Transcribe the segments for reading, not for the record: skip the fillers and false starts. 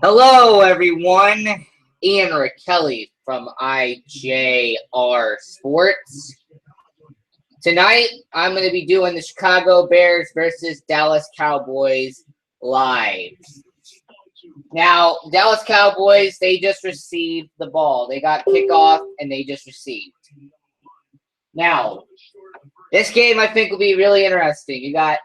Hello, everyone. Ian Rachiele from IJR Sports. Tonight, I'm going to be doing the Chicago Bears versus Dallas Cowboys live. Now, Dallas Cowboys, they just received the ball. They got kickoff, and they just received. Now, this game, I think, will be really interesting. You got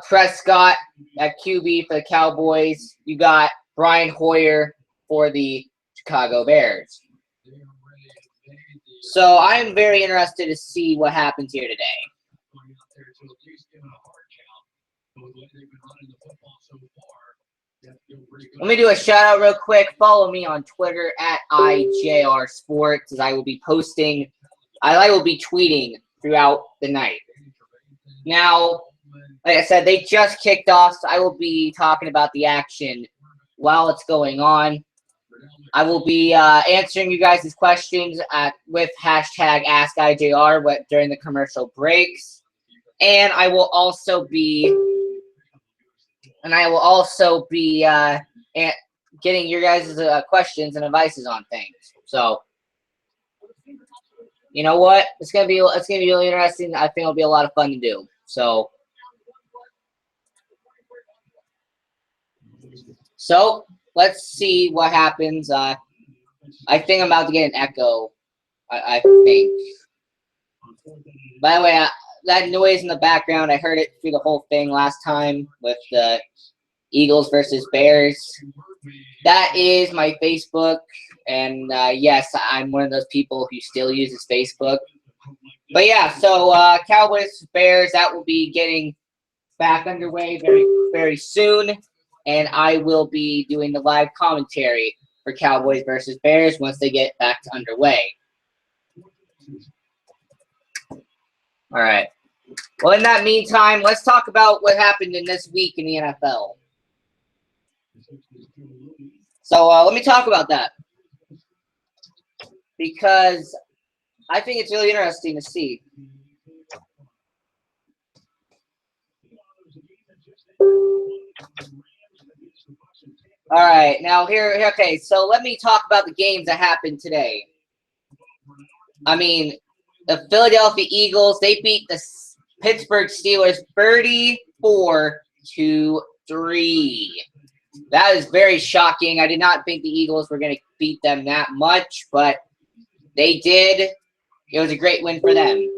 Prescott at QB for the Cowboys. You got Brian Hoyer for the Chicago Bears. So I'm very interested to see what happens here today. Let me do a shout out real quick. Follow me on Twitter at IJR Sports, as I will be posting. I will be tweeting throughout the night. Now, like I said, they just kicked off, so I will be talking about the action while it's going on. I will be answering you guys' questions with hashtag AskIJR during the commercial breaks. And I will also be getting your guys' questions and advices on things. So, you know what? It's gonna be really interesting. I think it'll be a lot of fun to do. So let's see what happens. I think I'm about to get an echo. I think. By the way, that noise in the background, I heard it through the whole thing last time with the Eagles versus Bears. That is my Facebook, and yes, I'm one of those people who still uses Facebook. But yeah, so Cowboys Bears, that will be getting back underway very, very soon, and I will be doing the live commentary for Cowboys versus Bears once they get back to underway. All right. Well, in that meantime, let's talk about what happened in this week in the NFL. So let me talk about that, because I think it's really interesting to see. All right, now okay, so let me talk about the games that happened today. I mean, the Philadelphia Eagles, they beat the Pittsburgh Steelers 34-3. That is very shocking. I did not think the Eagles were going to beat them that much, but they did. It was a great win for them.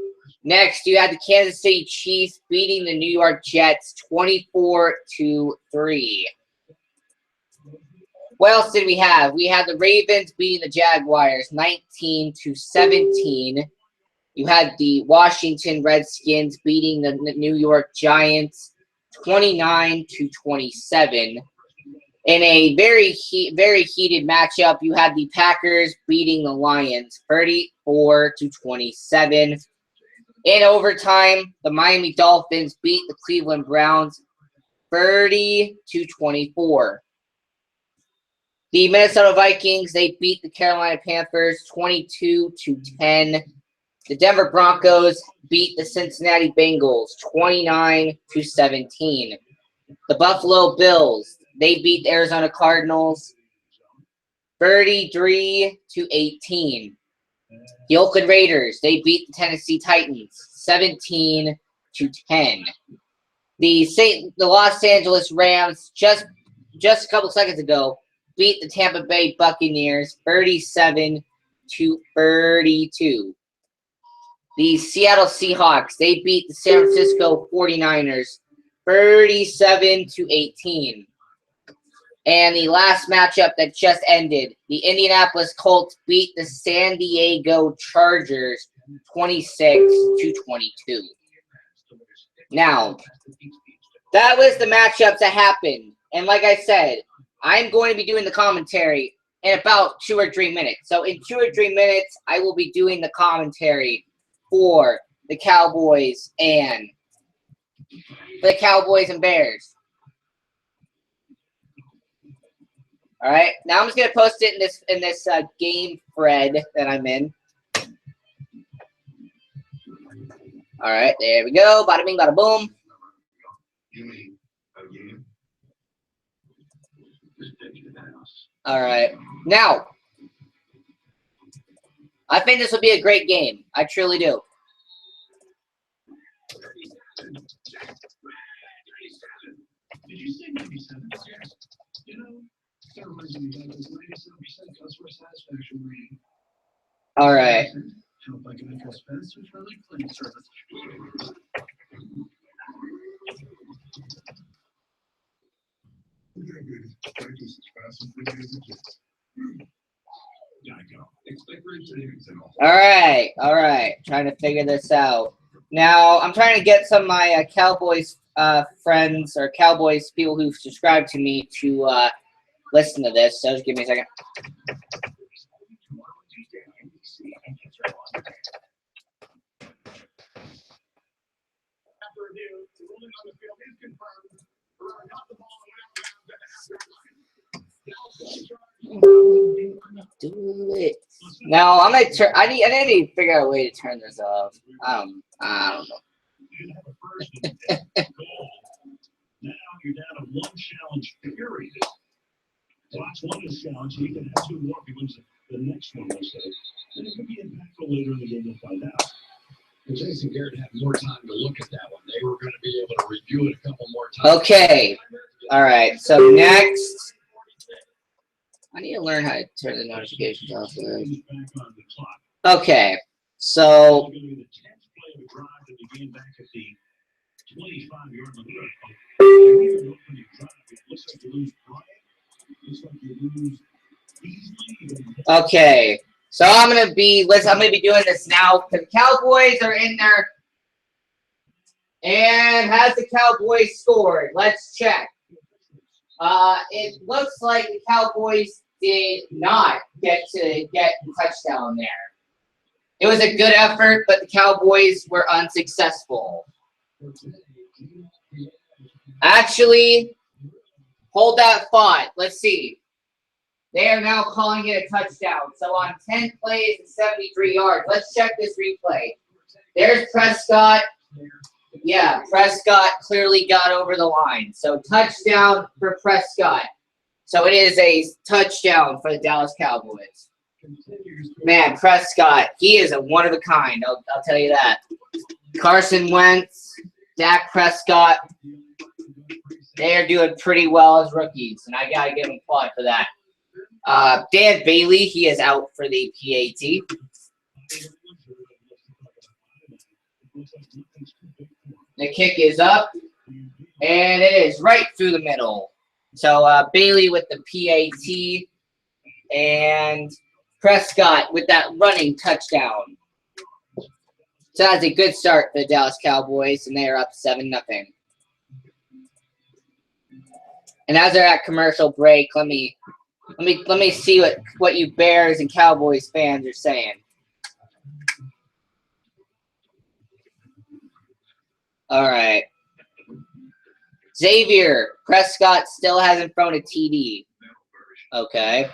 Next, you had the Kansas City Chiefs beating the New York Jets 24-3. What else did we have? We had the Ravens beating the Jaguars 19-17. You had the Washington Redskins beating the New York Giants 29-27. In a very heated matchup, you had the Packers beating the Lions 34-27. In overtime, the Miami Dolphins beat the Cleveland Browns 30-24. The Minnesota Vikings, they beat the Carolina Panthers 22-10. The Denver Broncos beat the Cincinnati Bengals 29-17. The Buffalo Bills, they beat the Arizona Cardinals 33-18. The Oakland Raiders, they beat the Tennessee Titans 17-10. The Los Angeles Rams, just a couple seconds ago, beat the Tampa Bay Buccaneers 37-32. The Seattle Seahawks, they beat the San Francisco 49ers 37-18. And the last matchup that just ended, the Indianapolis Colts beat the San Diego Chargers 26-22. Now, that was the matchups that happened. And like I said, I'm going to be doing the commentary in about 2 or 3 minutes. So in 2 or 3 minutes, I will be doing the commentary for the Cowboys and Bears. All right. Now I'm just gonna post it in this game thread that I'm in. All right. There we go. Bada bing, bada boom. All right. Now, I think this will be a great game. I truly do. All right. All right. Trying to figure this out. Now, I'm trying to get some of my Cowboys friends or Cowboys people who subscribe to me to listen to this. So just give me a second. Do it. Now I'm gonna turn. I need to figure out a way to turn this off. I don't know. Now you're down to one challenge period. Watch one is challenged. He can have two more if he wins the next one. And it could be impactful later in the game. We'll find out. And Jason Garrett had more time to look at that one. They were going to be able to review it a couple more times. Okay. All right. So next, I need to learn how to turn the notifications off. Okay. So. Okay. So I'm gonna be doing this now because the Cowboys are in there. And has the Cowboys scored? Let's check. It looks like the Cowboys did not get the touchdown there. It was a good effort, but the Cowboys were unsuccessful. Actually, hold that thought. Let's see. They are now calling it a touchdown. So on 10 plays and 73 yards. Let's check this replay. There's Prescott. Yeah, Prescott clearly got over the line. So touchdown for Prescott. So it is a touchdown for the Dallas Cowboys. Man, Prescott, he is a one of a kind. I'll tell you that. Carson Wentz, Dak Prescott, they are doing pretty well as rookies, and I got to give them applaud for that. Dan Bailey, he is out for the PAT. The kick is up, and it is right through the middle. So Bailey with the PAT, and Prescott with that running touchdown. So that's a good start for the Dallas Cowboys, and they are up 7-0. And as they're at commercial break, let me see what you Bears and Cowboys fans are saying. All right. Xavier, Prescott still hasn't thrown a TD. Okay.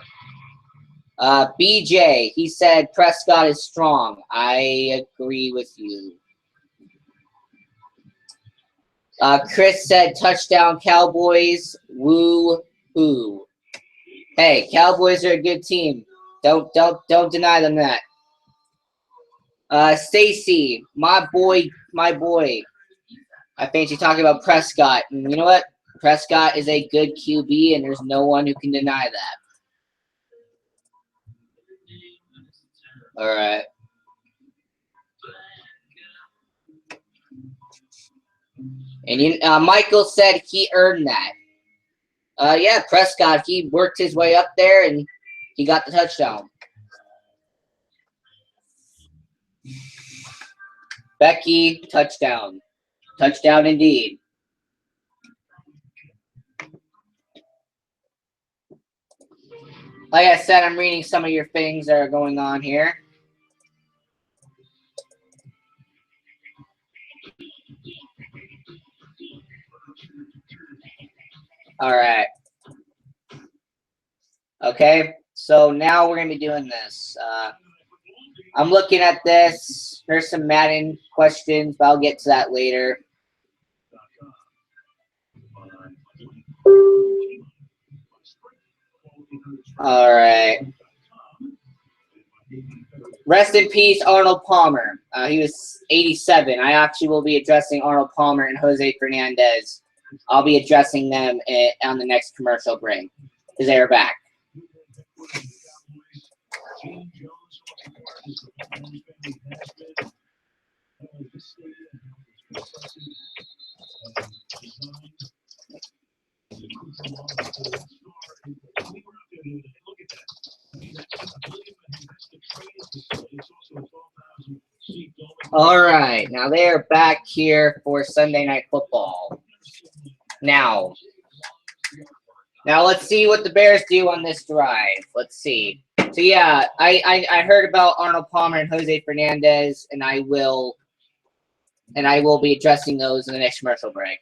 BJ, he said Prescott is strong. I agree with you. Chris said touchdown Cowboys. Woo-hoo. Hey, Cowboys are a good team. Don't deny them that. Stacy, my boy. I think she's talking about Prescott. And you know what? Prescott is a good QB, and there's no one who can deny that. All right. And Michael said he earned that. Yeah, Prescott, he worked his way up there, and he got the touchdown. Becky, touchdown. Touchdown indeed. Like I said, I'm reading some of your things that are going on here. All right. Okay, so now we're going to be doing this. I'm looking at this. There's some Madden questions, but I'll get to that later. All right. Rest in peace, Arnold Palmer. He was 87. I actually will be addressing Arnold Palmer and Jose Fernandez. I'll be addressing them on the next commercial break because they are back. All right, now they are back here for Sunday Night Football. Now let's see what the Bears do on this drive. Let's see. So yeah, I heard about Arnold Palmer and Jose Fernandez, and I will be addressing those in the next commercial break.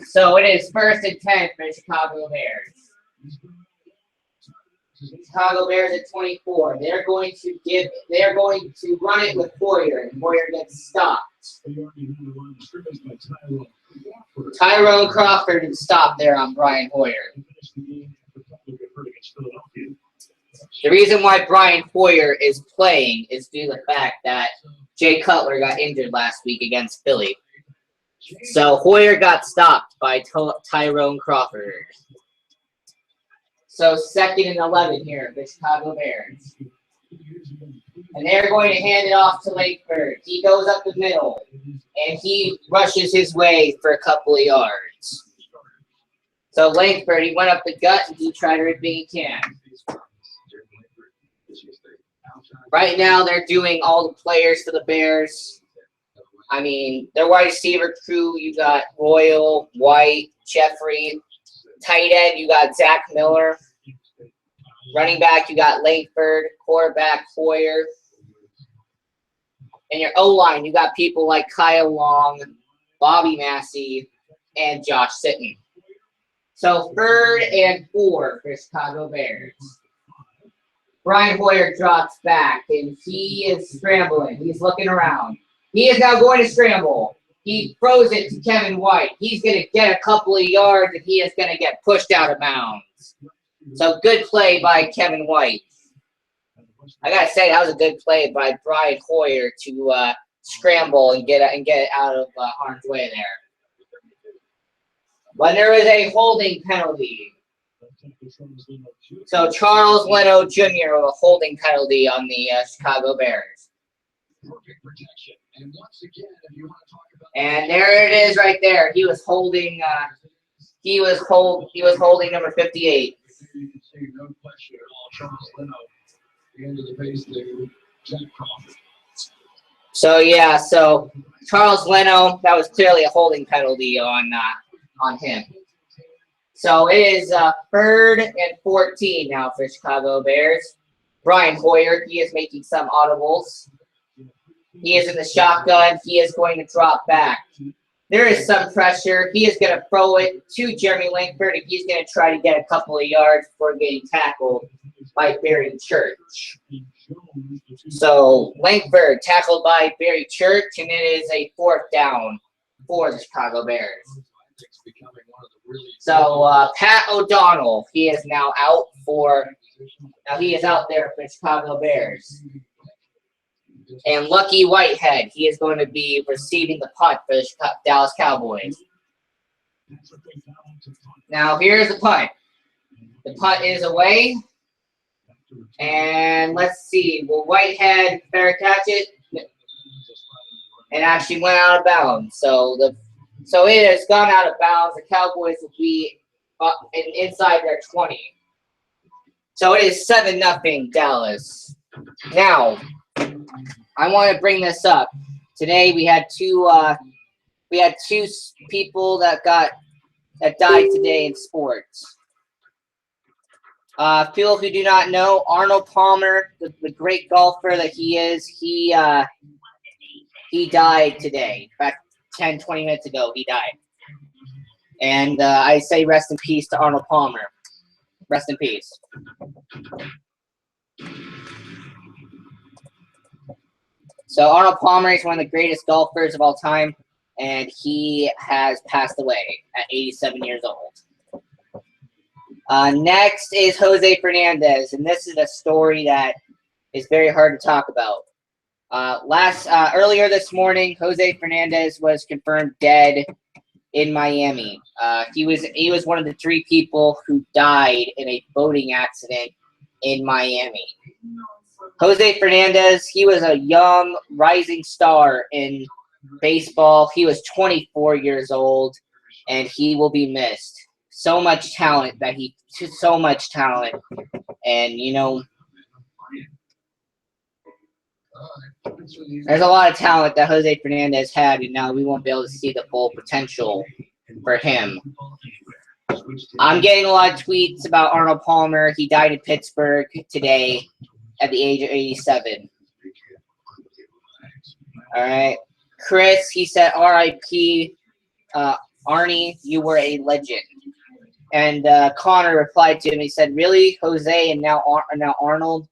So it is 1st and 10 for the Chicago Bears. Chicago Bears at 24. They're going to run it with Hoyer, and Hoyer gets stopped. Tyrone Crawford stopped there on Brian Hoyer. The reason why Brian Hoyer is playing is due to the fact that Jay Cutler got injured last week against Philly. So Hoyer got stopped by Tyrone Crawford. So 2nd and 11 here for the Chicago Bears. And they're going to hand it off to Langford. He goes up the middle, and he rushes his way for a couple of yards. So Langford, he went up the gut, and he tried everything he can. Right now, they're doing all the players for the Bears. I mean, their wide receiver crew, you got Royal, White, Jeffrey. Tight end, you got Zach Miller. Running back, you got Langford. Quarterback, Hoyer. And your O-line, you got people like Kyle Long, Bobby Massey, and Josh Sitton. So 3rd and 4 for Chicago Bears. Brian Hoyer drops back, and he is scrambling. He's looking around. He is now going to scramble. He throws it to Kevin White. He's going to get a couple of yards, and he is going to get pushed out of bounds. So good play by Kevin White. I got to say, that was a good play by Brian Hoyer to scramble and get it out of harm's way there. But there was a holding penalty. So Charles Leno Jr. with a holding penalty on the Chicago Bears. And there it is right there. He was holding number 58. So yeah, so Charles Leno, that was clearly a holding penalty on him. So it is 3rd and 14 now for Chicago Bears. Brian Hoyer, he is making some audibles. He is in the shotgun. He is going to drop back. There is some pressure. He is going to throw it to Jeremy Langford, and he's going to try to get a couple of yards before getting tackled by Barry Church. So Langford tackled by Barry Church, and it is a 4th down for the Chicago Bears. So Pat O'Donnell, he is now out he is out there for the Chicago Bears. And Lucky Whitehead, he is going to be receiving the punt for the Dallas Cowboys. Now, here's the punt. The punt is away. And let's see. Will Whitehead fair catch it? And actually went out of bounds. So it has gone out of bounds. The Cowboys will be inside their 20. So it is 7-0 Dallas. Now, I want to bring this up. Today we had two people that died today in sports. People who do not know, Arnold Palmer, the great golfer that he is, he died today. In fact, 10, 20 minutes ago, he died. And I say rest in peace to Arnold Palmer. Rest in peace. So Arnold Palmer is one of the greatest golfers of all time, and he has passed away at 87 years old. Next is Jose Fernandez, and this is a story that is very hard to talk about. Earlier this morning, Jose Fernandez was confirmed dead in Miami. He was one of the 3 people who died in a boating accident in Miami. Jose Fernandez, he was a young rising star in baseball. He was 24 years old, and he will be missed. So much talent, and there's a lot of talent that Jose Fernandez had, and now we won't be able to see the full potential for him. I'm getting a lot of tweets about Arnold Palmer. He died in Pittsburgh today at the age of 87. All right. Chris, he said, R.I.P. Arnie, you were a legend. And Connor replied to him. He said, really, Jose, and now Arnold?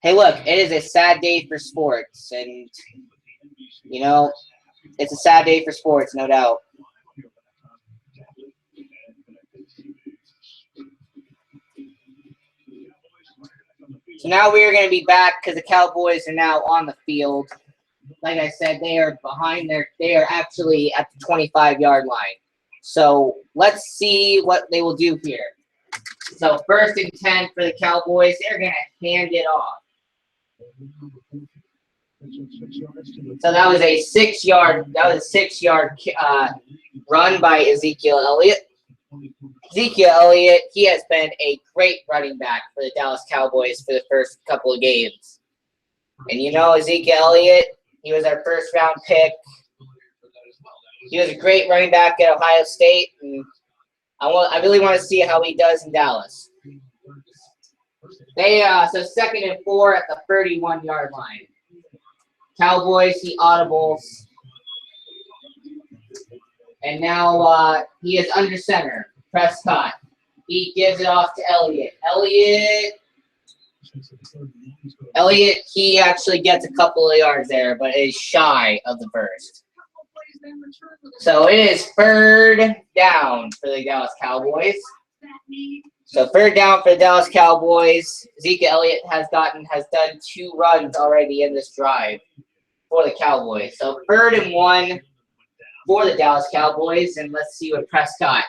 Hey, look, it is a sad day for sports. And, it's a sad day for sports, no doubt. So now we are going to be back because the Cowboys are now on the field. Like I said, they are they are actually at the 25-yard line. So let's see what they will do here. So 1st and 10 for the Cowboys. They're going to hand it off. So that was a 6-yard run by Ezekiel Elliott. Ezekiel Elliott, he has been a great running back for the Dallas Cowboys for the first couple of games. And Ezekiel Elliott, he was our first-round pick. He was a great running back at Ohio State, and I really want to see how he does in Dallas. So 2nd and 4 at the 31-yard line. Cowboys, he audibles. And now he is under center. Prescott. He gives it off to Elliott. Elliott, he actually gets a couple of yards there, but is shy of the first. So it is 3rd down for the Dallas Cowboys. So 3rd down for the Dallas Cowboys. Ezekiel Elliott has done 2 runs already in this drive for the Cowboys. So 3rd and 1 for the Dallas Cowboys, and let's see what Prescott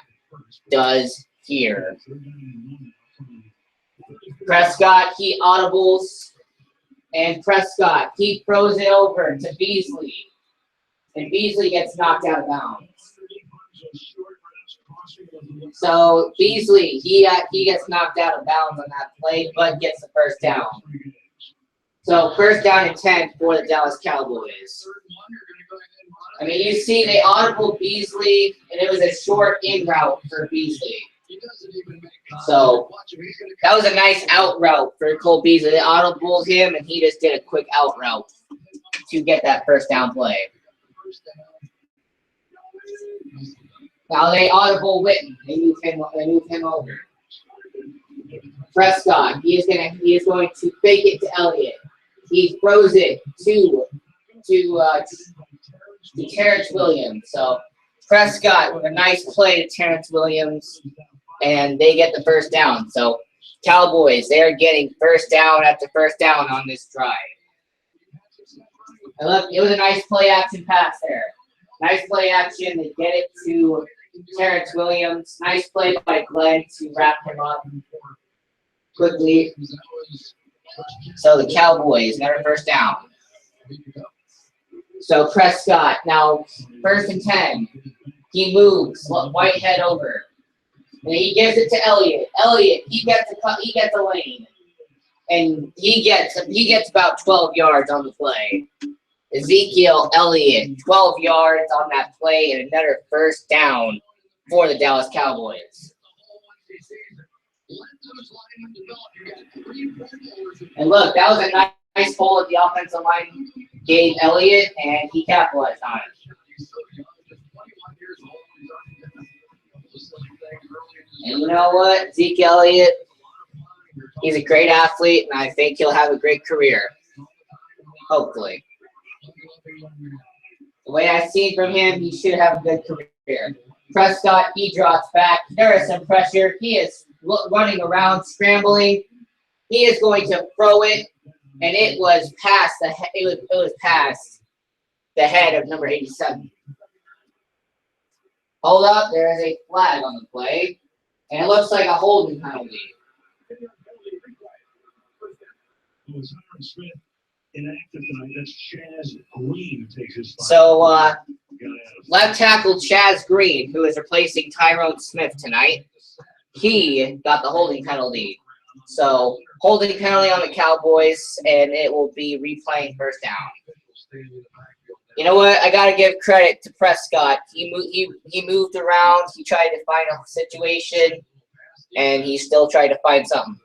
does here. Prescott, he audibles, and Prescott, he throws it over to Beasley, and Beasley gets knocked out of bounds. So Beasley, he gets knocked out of bounds on that play, but gets the 1st down. So 1st down and 10 for the Dallas Cowboys. I mean, you see they audible Beasley, and it was a short in route for Beasley. So that was a nice out route for Cole Beasley. They audibled him, and he just did a quick out route to get that 1st down play. Now they audible Witten. They move him over. Prescott, he is going to fake it to Elliott. He throws it to Terrence Williams. So Prescott with a nice play to Terrence Williams, and they get the 1st down. So Cowboys, they are getting 1st down after 1st down on this drive. And look, it was a nice play action pass there. Nice play action. They get it to Terrence Williams. Nice play by Glenn to wrap him up quickly. So the Cowboys, never 1st down. So Prescott, now 1st and 10. He moves Whitehead over. And he gives it to Elliott. Elliott, he gets a lane. And he gets about 12 yards on the play. Ezekiel Elliott, 12 yards on that play, and another 1st down for the Dallas Cowboys. And look, that was a nice ball that the offensive line gave Elliott, and he capitalized on it. And you know what? Ezekiel Elliott, he's a great athlete, and I think he'll have a great career. Hopefully. The way I've seen from him, he should have a good career. Prescott, he drops back. There is some pressure. He is running around, scrambling. He is going to throw it, and it was past it was past the head of number 87. Hold up, there is a flag on the play, and it looks like a holding penalty. So, left tackle Chaz Green, who is replacing Tyrone Smith tonight, he got the holding penalty. So, holding penalty on the Cowboys, and it will be replaying first down. You know what? I got to give credit to Prescott. He moved around. He tried to find a situation, and he still tried to find something.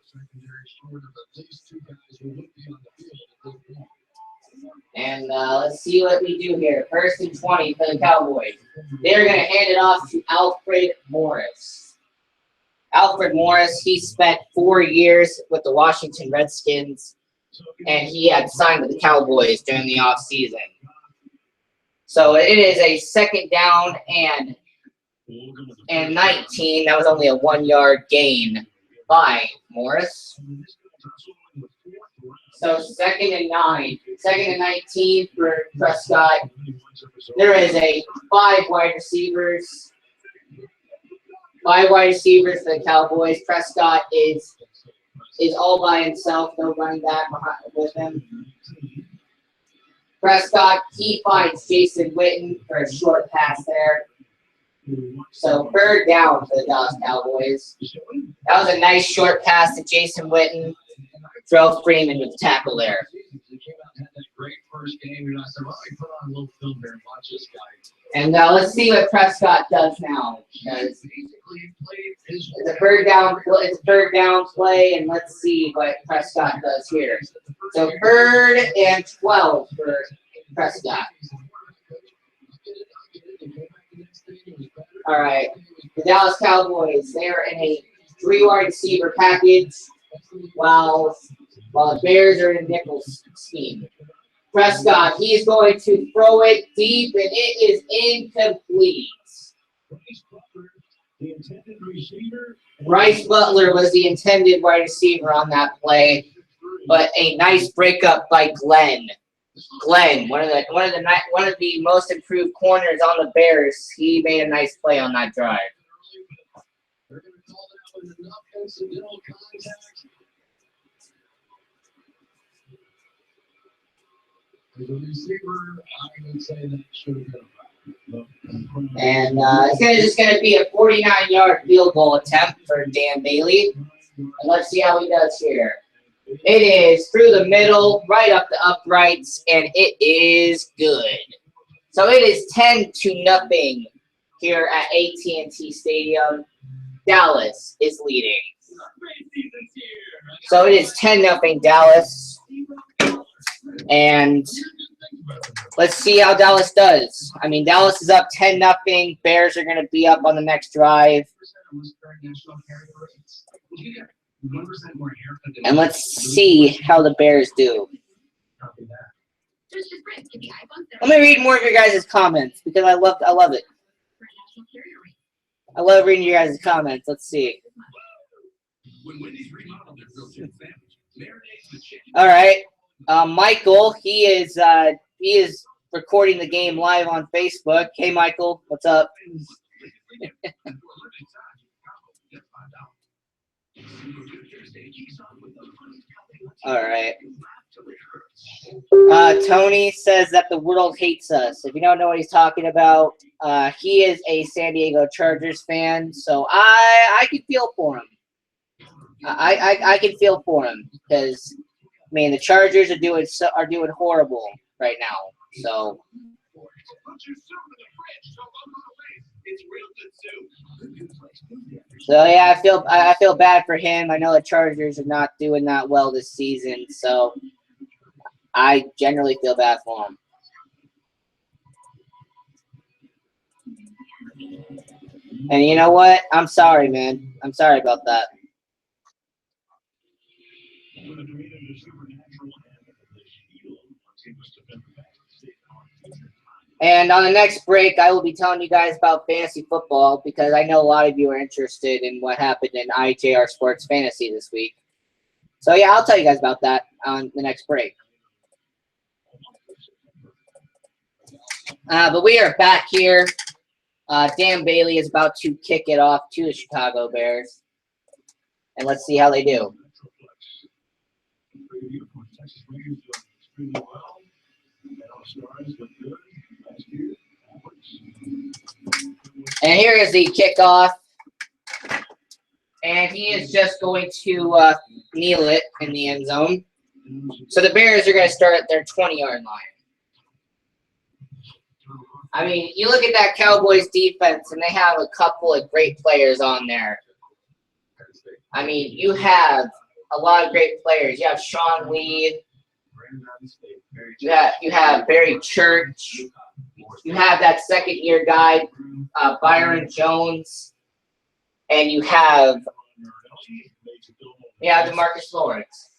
And let's see what we do here. 1st and 20 for the Cowboys. They're going to hand it off to Alfred Morris. Alfred Morris, he spent 4 years with the Washington Redskins, and he had signed with the Cowboys during the offseason. So it is a 2nd down and 19. That was only a 1-yard gain by Morris. So 2nd and 9. 2nd and 19 for Prescott. There is a 5 wide receivers. 5 wide receivers for the Cowboys. Prescott is all by himself. No running back with him. Prescott, he finds Jason Witten for a short pass there. So 3rd down for the Dallas Cowboys. That was a nice short pass to Jason Witten. Drove Freeman with the tackle there. And let's see what Prescott does now. It's a 3rd down. It's a 3rd down play, and let's see what Prescott does here. So 3rd and 12 for Prescott. All right, the Dallas Cowboys. They are in a 3 wide receiver package, while the Bears are in a nickel scheme. Prescott, he is going to throw it deep, and it is incomplete. Bryce Butler was the intended wide receiver on that play, but a nice breakup by Glenn. Glenn, one of the most improved corners on the Bears, he made a nice play on that drive. And it's just going to be a 49-yard field goal attempt for Dan Bailey. And let's see how he does here. It is through the middle, right up the uprights, and it is good. So it is 10-0 here at AT&T Stadium. Dallas is leading. So it is 10-0 Dallas. And let's see how Dallas does. I mean, Dallas is up 10-0. Bears are going to be up on the next drive. And let's see how the Bears do. Let me read more of your guys' comments because I love it. I love reading your guys' comments. Let's see. All right. Michael, he is recording the game live on Facebook. Hey, Michael, what's up? All right. Tony says that the world hates us. If you don't know what he's talking about, he is a San Diego Chargers fan, so I can feel for him. I can feel for him because, I mean, the Chargers are doing horrible right now. So yeah, I feel bad for him. I know the Chargers are not doing that well this season, so I generally feel bad for him. And you know what? I'm sorry, man. I'm sorry about that. And on the next break, I will be telling you guys about fantasy football because I know a lot of you are interested in what happened in IJR Sports Fantasy this week. So, yeah, I'll tell you guys about that on the next break. But we are back here. Dan Bailey is about to kick it off to the Chicago Bears. And let's see how they do. And here is the kickoff. And he is just going to kneel it in the end zone. So the Bears are going to start at their 20-yard line. I mean, you look at that Cowboys defense, and they have a couple of great players on there. I mean, you have a lot of great players. You have Sean Lee. You have Barry Church. You have that second-year guy, Byron Jones. And you have DeMarcus Lawrence.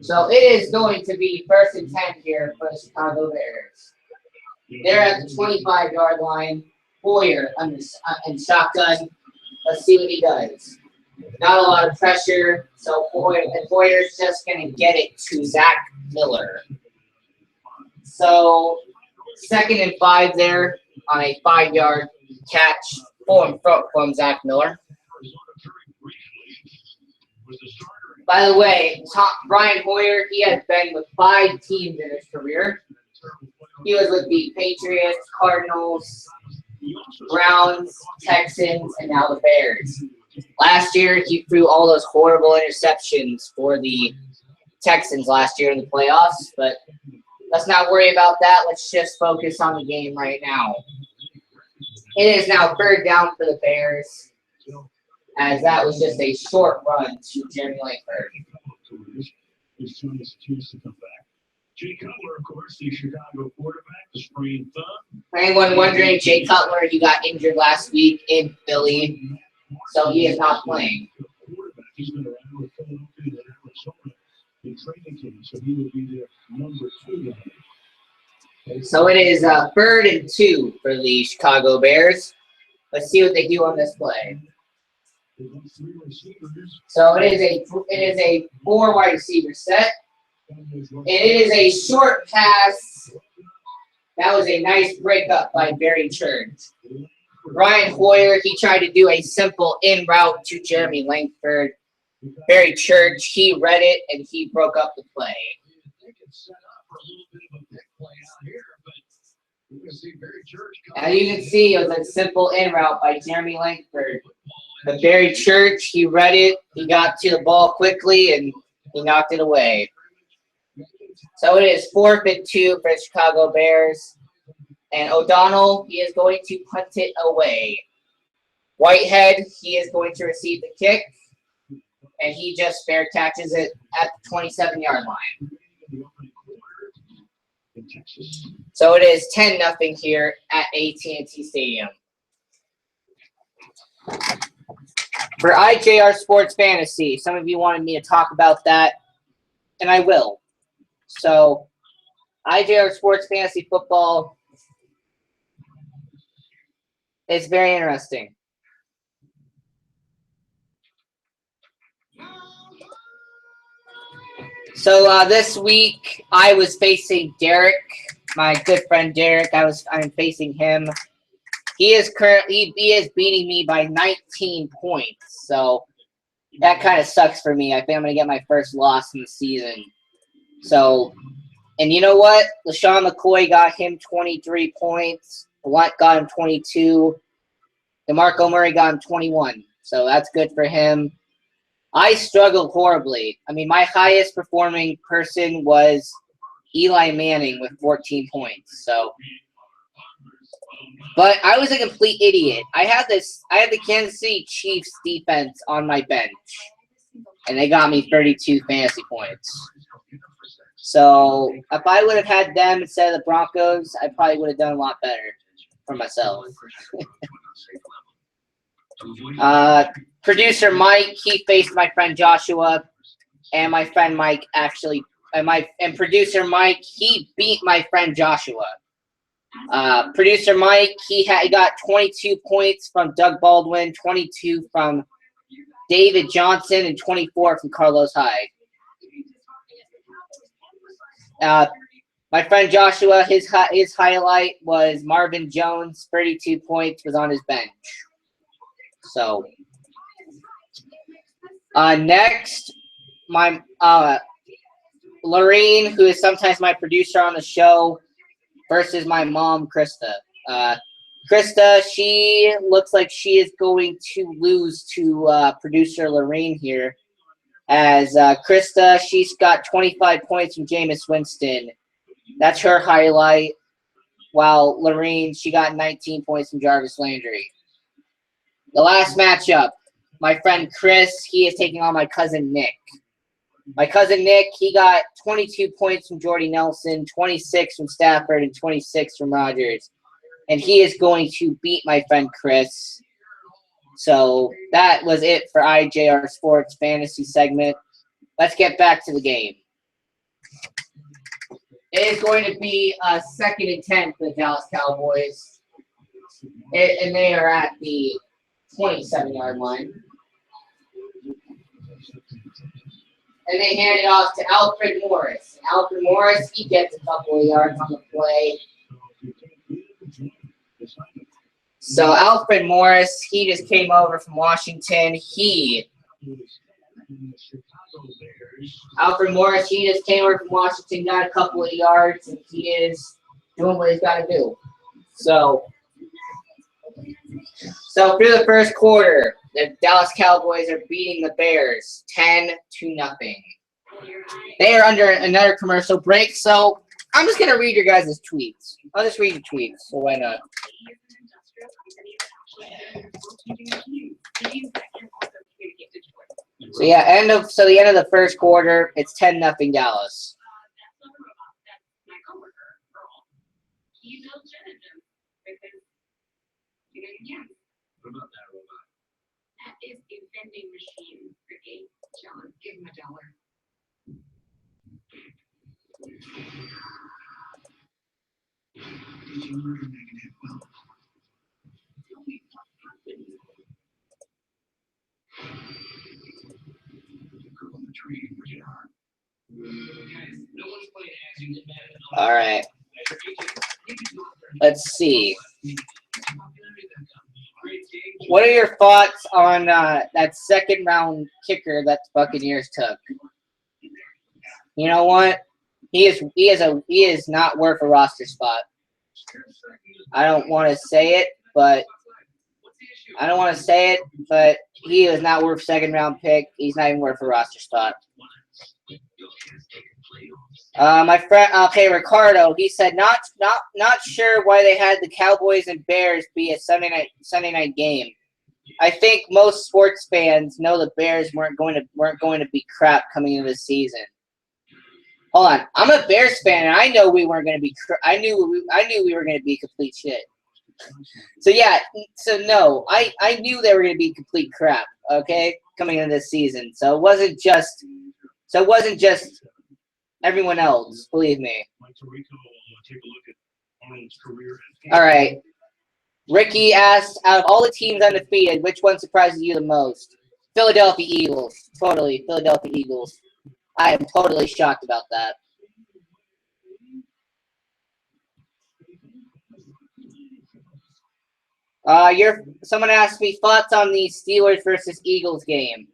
So it is going to be 1st and 10 here for the Chicago Bears. They're at the 25-yard line. Hoyer in shotgun. Let's see what he does. Not a lot of pressure, so Hoyer's just going to get it to Zach Miller. So 2nd and 5 there on a 5-yard catch from Zach Miller. By the way, Brian Hoyer, he has been with 5 teams in his career. He was with the Patriots, Cardinals, Browns, Texans, and now the Bears. Last year, he threw all those horrible interceptions for the Texans last year in the playoffs, but let's not worry about that. Let's just focus on the game right now. It is now 3rd down for the Bears, as that was just a short run to Jeremy Langford. Jay Cutler, of course, the Chicago quarterback, the sprained thumb. For anyone wondering, Jay Cutler, he got injured last week in Philly, so he is not playing. He's been around with Philadelphia and Arizona in training camp, so he would be their number 2 guy. So it is 3rd and 2 for the Chicago Bears. Let's see what they do on this play. So it is a 4 wide receiver set. And it is a short pass. That was a nice breakup by Barry Church. Brian Hoyer, he tried to do a simple in route to Jeremy Langford. Barry Church, he read it, and he broke up the play. As you can see, it was a simple in route by Jeremy Langford. But Barry Church, he read it, he got to the ball quickly, and he knocked it away. So it is 4th and 2 for the Chicago Bears. And O'Donnell, he is going to punt it away. Whitehead, he is going to receive the kick. And he just fair catches it at the 27-yard line. So it is 10-0 here at AT&T Stadium. For IJR Sports Fantasy, some of you wanted me to talk about that, and I will. So, IJR Sports Fantasy Football is very interesting. So, this week, I was facing Derek, my good friend Derek. I'm facing him. He is beating me by 19 points. So, that kind of sucks for me. I think I'm going to get my first loss in the season. So, and you know what? LaShawn McCoy got him 23 points. Blunt got him 22. DeMarco Murray got him 21. So that's good for him. I struggled horribly. I mean, my highest performing person was Eli Manning with 14 points. So, but I was a complete idiot. I had the Kansas City Chiefs defense on my bench, and they got me 32 fantasy points. So if I would have had them instead of the Broncos, I probably would have done a lot better for myself. Producer Mike, he faced my friend Joshua, and my friend Mike actually and producer Mike, he beat my friend Joshua. Producer Mike, he got 22 points from Doug Baldwin, 22 from David Johnson, and 24 from Carlos Hyde. My friend Joshua, his highlight was Marvin Jones, 32 points, was on his bench. So, next, my Lorene, who is sometimes my producer on the show, versus my mom, Krista. Krista, she looks like she is going to lose to producer Lorene here. As Krista, she's got 25 points from Jameis Winston. That's her highlight. While Lorene, she got 19 points from Jarvis Landry. The last matchup, my friend Chris, he is taking on my cousin Nick. My cousin Nick, he got 22 points from Jordy Nelson, 26 from Stafford, and 26 from Rodgers. And he is going to beat my friend Chris. So that was it for IJR Sports Fantasy segment. Let's get back to the game. It is going to be 2nd and 10 for the Dallas Cowboys. And they are at the 27-yard line. And they hand it off to Alfred Morris. Alfred Morris, he gets a couple of yards on the play. So Alfred Morris, he just came over from Washington. Alfred Morris, he just came over from Washington, got a couple of yards, and he is doing what he's got to do. So through the first quarter, the Dallas Cowboys are beating the Bears 10-0. They are under another commercial break, so I'm just going to read your guys' tweets. I'll just read your tweets, so why not? So yeah, the end of the first quarter, it's 10-0 Dallas. What about that robot? That is a vending machine, Ricky. John, give him $1. Did you murder Megan Well? The girl in the tree, Bridget Hart. Guys, no one's playing as you get mad at the All right. Let's see. What are your thoughts on that second round kicker that the Buccaneers took? You know what? He is not worth a roster spot. I don't want to say it, but he is not worth second round pick. He's not even worth a roster spot. My friend, Ricardo, he said not sure why they had the Cowboys and Bears be a Sunday night game. I think most sports fans know the Bears weren't going to be crap coming into the season. Hold on, I'm a Bears fan, and I know we weren't going to be. I knew we were going to be complete shit. So yeah, no, I knew they were going to be complete crap. Okay, coming into this season, so it wasn't just everyone else. Believe me. All right. Ricky asked, out of all the teams undefeated, which one surprises you the most? Philadelphia Eagles. Totally, Philadelphia Eagles. I am totally shocked about that. Someone asked me thoughts on the Steelers versus Eagles game.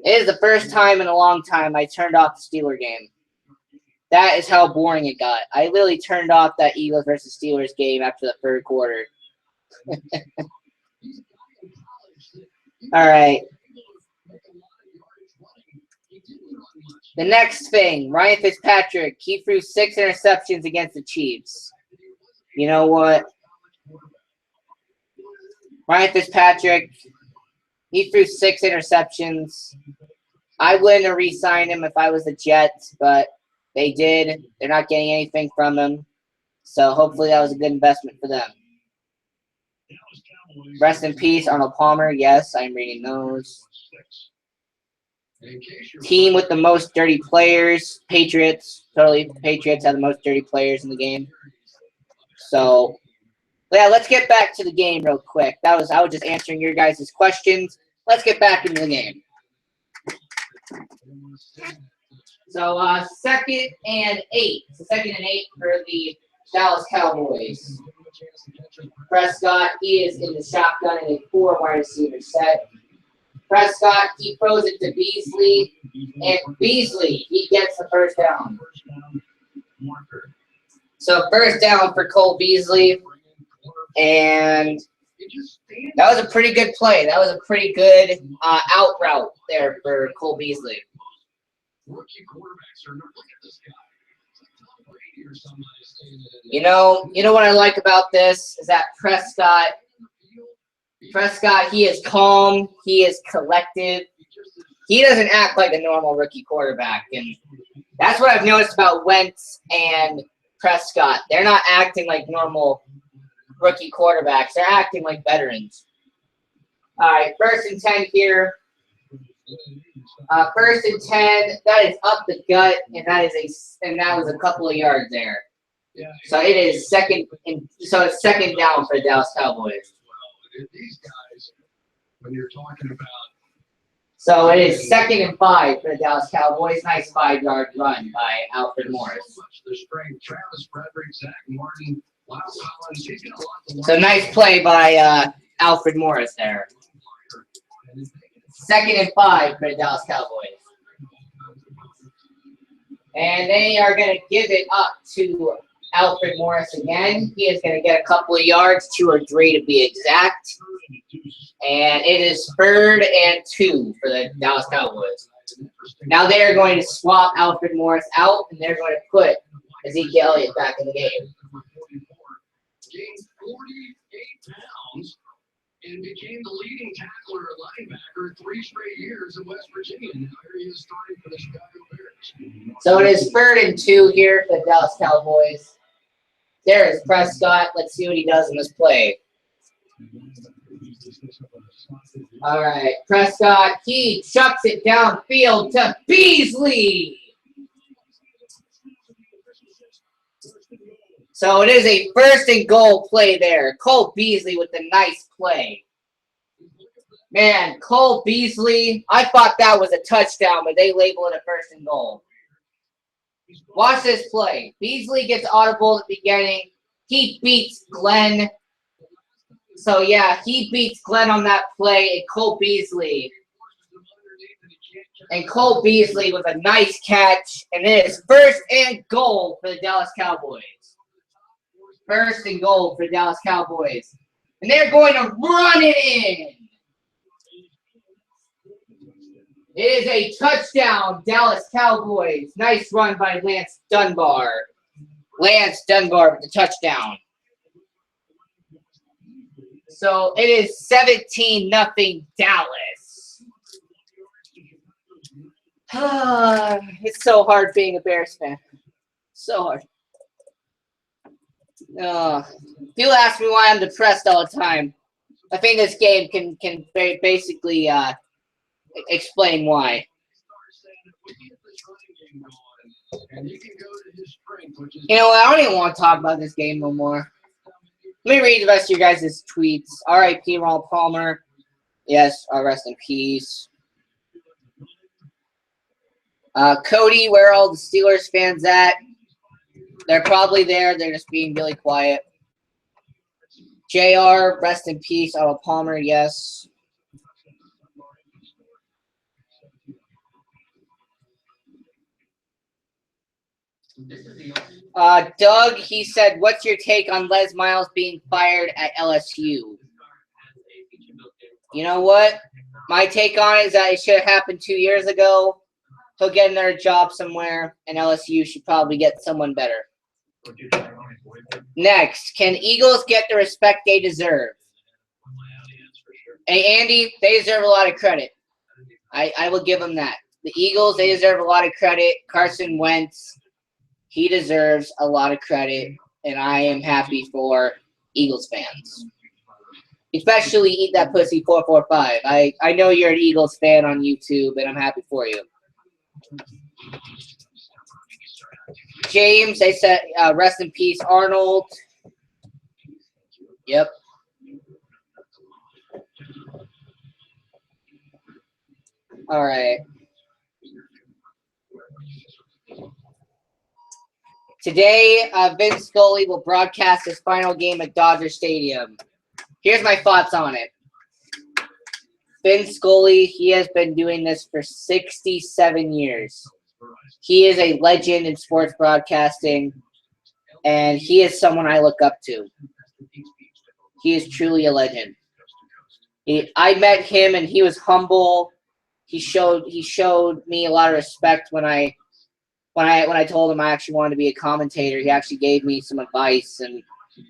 It is the first time in a long time I turned off the Steelers game. That is how boring it got. I literally turned off that Eagles versus Steelers game after the third quarter. All right. The next thing, Ryan Fitzpatrick, he threw 6 interceptions against the Chiefs. You know what? Ryan Fitzpatrick, he threw 6 interceptions. I wouldn't have re-signed him if I was the Jets, but they did. They're not getting anything from him. So hopefully that was a good investment for them. Rest in peace, Arnold Palmer. Yes, I'm reading those. Team with the most dirty players, Patriots. Totally, Patriots have the most dirty players in the game. So, yeah, let's get back to the game real quick. I was just answering your guys' questions. Let's get back into the game. So, 2nd and 8. So 2nd and 8 for the Dallas Cowboys. Prescott, he is in the shotgun in a 4 wide receiver set. Prescott, he throws it to Beasley, and Beasley, he gets the first down. So 1st down for Cole Beasley, and that was a pretty good play. That was a pretty good out route there for Cole Beasley. You know what I like about this is that Prescott, he is calm, he is collected. He doesn't act like a normal rookie quarterback, and that's what I've noticed about Wentz and Prescott. They're not acting like normal rookie quarterbacks. They're acting like veterans. All right, 1st and 10 here. 1st and 10. That is up the gut, and that was a couple of yards there. So it is it's 2nd down for the Dallas Cowboys. These guys, when you're talking about. So it is 2nd and 5 for the Dallas Cowboys. Nice 5-yard run by Alfred Morris. So nice play by Alfred Morris there. 2nd and 5 for the Dallas Cowboys. And they are going to give it up to Alfred Morris again. He is going to get a couple of yards, 2 or 3 to be exact. And it is 3rd and 2 for the Dallas Cowboys. Now they are going to swap Alfred Morris out, and they're going to put Ezekiel Elliott back in the game. Gained 48 pounds and became the leading tackler at linebacker 3 straight years in West Virginia. Now here he is starting for the Chicago Bears. So it is 3rd and 2 here for the Dallas Cowboys. There is Prescott. Let's see what he does in this play. All right, Prescott, he chucks it downfield to Beasley. So it is a 1st and goal play there. Cole Beasley with a nice play. Man, Cole Beasley, I thought that was a touchdown, but they label it a 1st and goal. Watch this play. Beasley gets audible at the beginning. He beats Glenn. So, yeah, he beats Glenn on that play, and Cole Beasley. And Cole Beasley with a nice catch. And it is 1st and goal for the Dallas Cowboys. 1st and goal for the Dallas Cowboys. And they're going to run it in. It is a touchdown, Dallas Cowboys. Nice run by Lance Dunbar. Lance Dunbar with the touchdown. So it is 17-0 Dallas. It's so hard being a Bears fan. So hard. People ask me why I'm depressed all the time. I think this game can basically explain why. You know what? I don't even want to talk about this game no more. Let me read the rest of your guys' tweets. R.I.P. Ronald Palmer. Yes, rest in peace. Cody, where are all the Steelers fans at? They're probably there. They're just being really quiet. JR, rest in peace. Ronald Palmer, yes. Doug, he said, what's your take on Les Miles being fired at LSU? You know what? My take on it is that it should have happened 2 years ago. He'll get another job somewhere, and LSU should probably get someone better. Next, can Eagles get the respect they deserve? Hey, Andy, they deserve a lot of credit. I will give them that. The Eagles, they deserve a lot of credit. Carson Wentz, he deserves a lot of credit, and I am happy for Eagles fans. Especially Eat That Pussy 445. I know you're an Eagles fan on YouTube, and I'm happy for you. James, they said rest in peace, Arnold. Yep. All right. Today, Vince Scully will broadcast his final game at Dodger Stadium. Here's my thoughts on it. Vince Scully, he has been doing this for 67 years. He is a legend in sports broadcasting, and he is someone I look up to. He is truly a legend. I met him, and he was humble. He showed me a lot of respect when I told him I actually wanted to be a commentator. He actually gave me some advice, and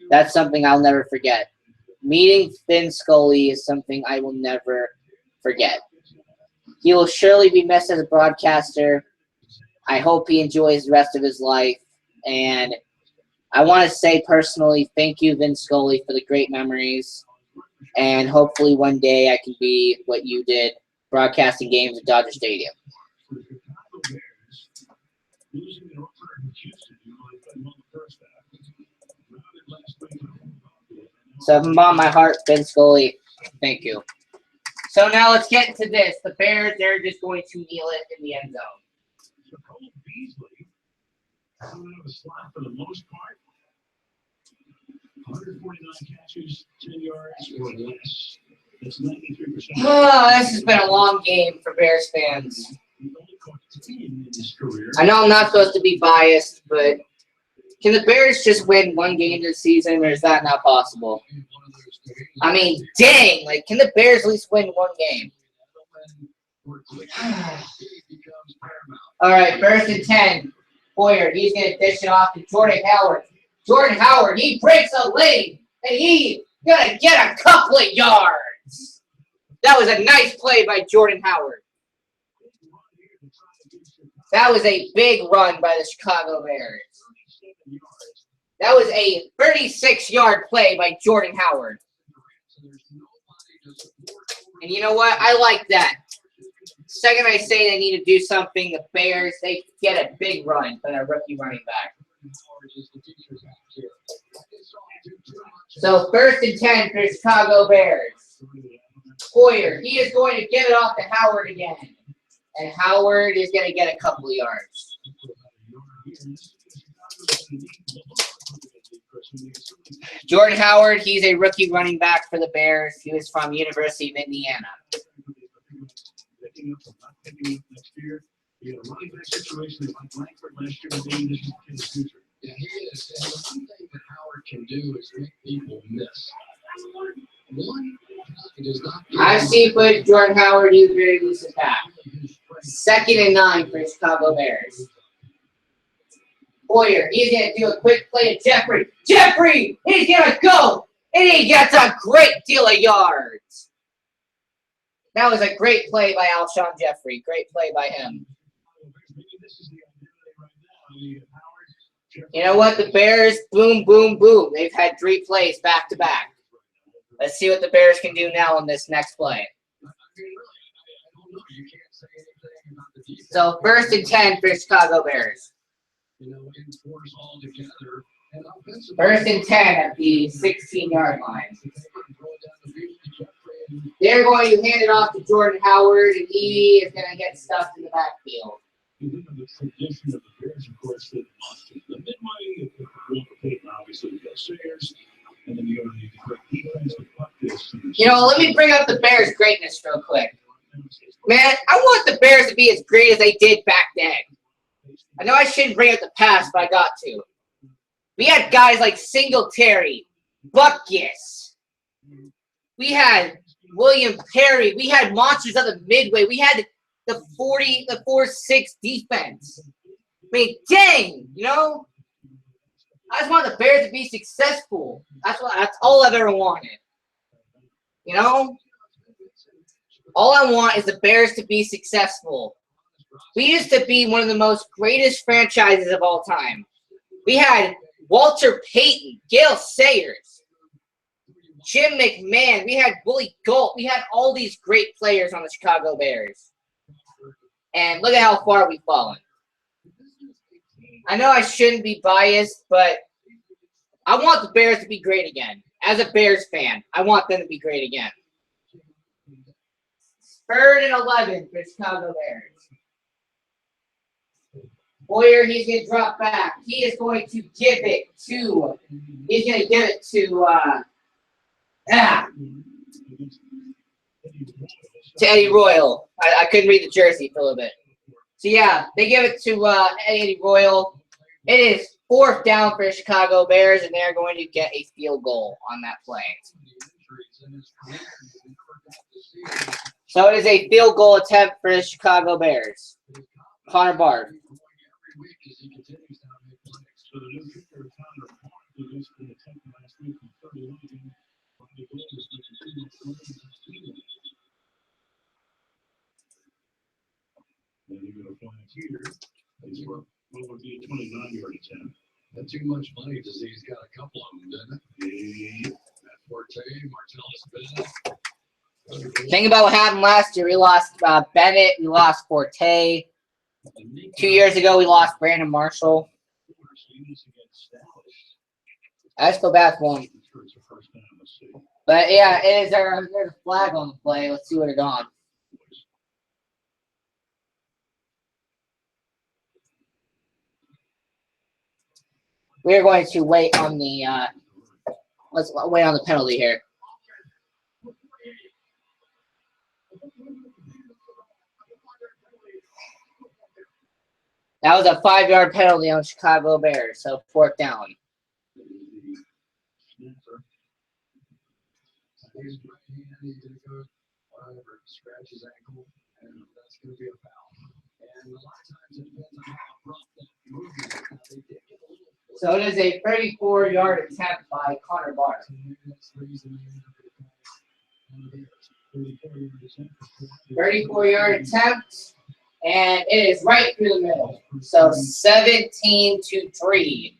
that's something I'll never forget. Meeting Vince Scully is something I will never forget. He will surely be missed as a broadcaster. I hope he enjoys the rest of his life. And I want to say personally, thank you, Vince Scully, for the great memories. And hopefully one day I can be what you did, broadcasting games at Dodger Stadium. So from on my heart, Vince Scully, thank you. So now let's get into this. The Bears, they're just going to kneel it in the end zone. So Cole Beasley coming out of the slot for the most part. 149 catches, 10 yards or less. That's 93%. Oh, this has been a long game for Bears fans. He only caught 10 in his career. I know I'm not supposed to be biased, but can the Bears just win one game this season, or is that not possible? I mean, dang, like, can the Bears at least win one game? All right, first and 10. Hoyer, he's going to dish it off to Jordan Howard. Jordan Howard, he breaks a lane, and he's going to get a couple of yards. That was a nice play by Jordan Howard. That was a big run by the Chicago Bears. That was a 36-yard play by Jordan Howard. And you know what? I like that. Second I say they need to do something, the Bears, they get a big run for their rookie running back. So first and 10 for Chicago Bears. Hoyer, he is going to give it off to Howard again. And Howard is going to get a couple of yards. Jordan Howard, he's a rookie running back for the Bears. He was from University of Indiana. Yeah, he is. And the one thing that Howard can do is make people miss. One, he does not. I've seen footage Jordan Howard use very decent pass. Second and 9 for Chicago Bears. Hoyer, he's going to do a quick play to Jeffrey. Jeffrey, he's going to go, and he gets a great deal of yards. That was a great play by Alshon Jeffrey. Great play by him. You know what? The Bears, boom, boom, boom. They've had 3 plays back to back. Let's see what the Bears can do now on this next play. So first and 10 for Chicago Bears. First and 10 at the 16-yard line. They're going to hand it off to Jordan Howard, and he is going to get stuffed in the backfield. The tradition of the Bears, of course, the midway, obviously, you got Sayers, and then you go to the great defense with this. You know, let me bring up the Bears' greatness real quick. Man, I want the Bears to be as great as they did back then. I know I shouldn't bring up the past, but I got to. We had guys like Singletary, Butkus. We had William Perry. We had monsters of the midway. We had the 4-6 defense. I mean, dang, you know? I just want the Bears to be successful. That's all I've ever wanted. You know? All I want is the Bears to be successful. We used to be one of the most greatest franchises of all time. We had Walter Payton, Gale Sayers, Jim McMahon. We had Willie Galt. We had all these great players on the Chicago Bears. And look at how far we've fallen. I know I shouldn't be biased, but I want the Bears to be great again. As a Bears fan, I want them to be great again. 3rd and 11 for Chicago Bears. Boyer, he's going to drop back. He is going to give it to, to Eddie Royal. I couldn't read the jersey for a little bit. So, yeah, they give it to Eddie Royal. It is 4th down for the Chicago Bears, and they're going to get a field goal on that play. So it is a field goal attempt for the Chicago Bears. Connor Bard. What would be a 29-yard attempt? Not too much money because he's got a couple of them, doesn't it? Matt Forte, Martellus Bennett. Think about what happened last year. We lost Bennett. We lost Forte. 2 years ago, we lost Brandon Marshall. I just feel bad for him. But, yeah, there's a flag on the play. Let's see what it's on. We're going to wait on the let's wait on the penalty here. That was a 5-yard penalty on Chicago Bears, so 4th down. Scratch his ankle, and that's going to be a foul. And a lot of times it depends on how abrupt that movement is. So it is a 34-yard attempt by Connor Bard. 34-yard attempt, and it is right through the middle. So 17-3.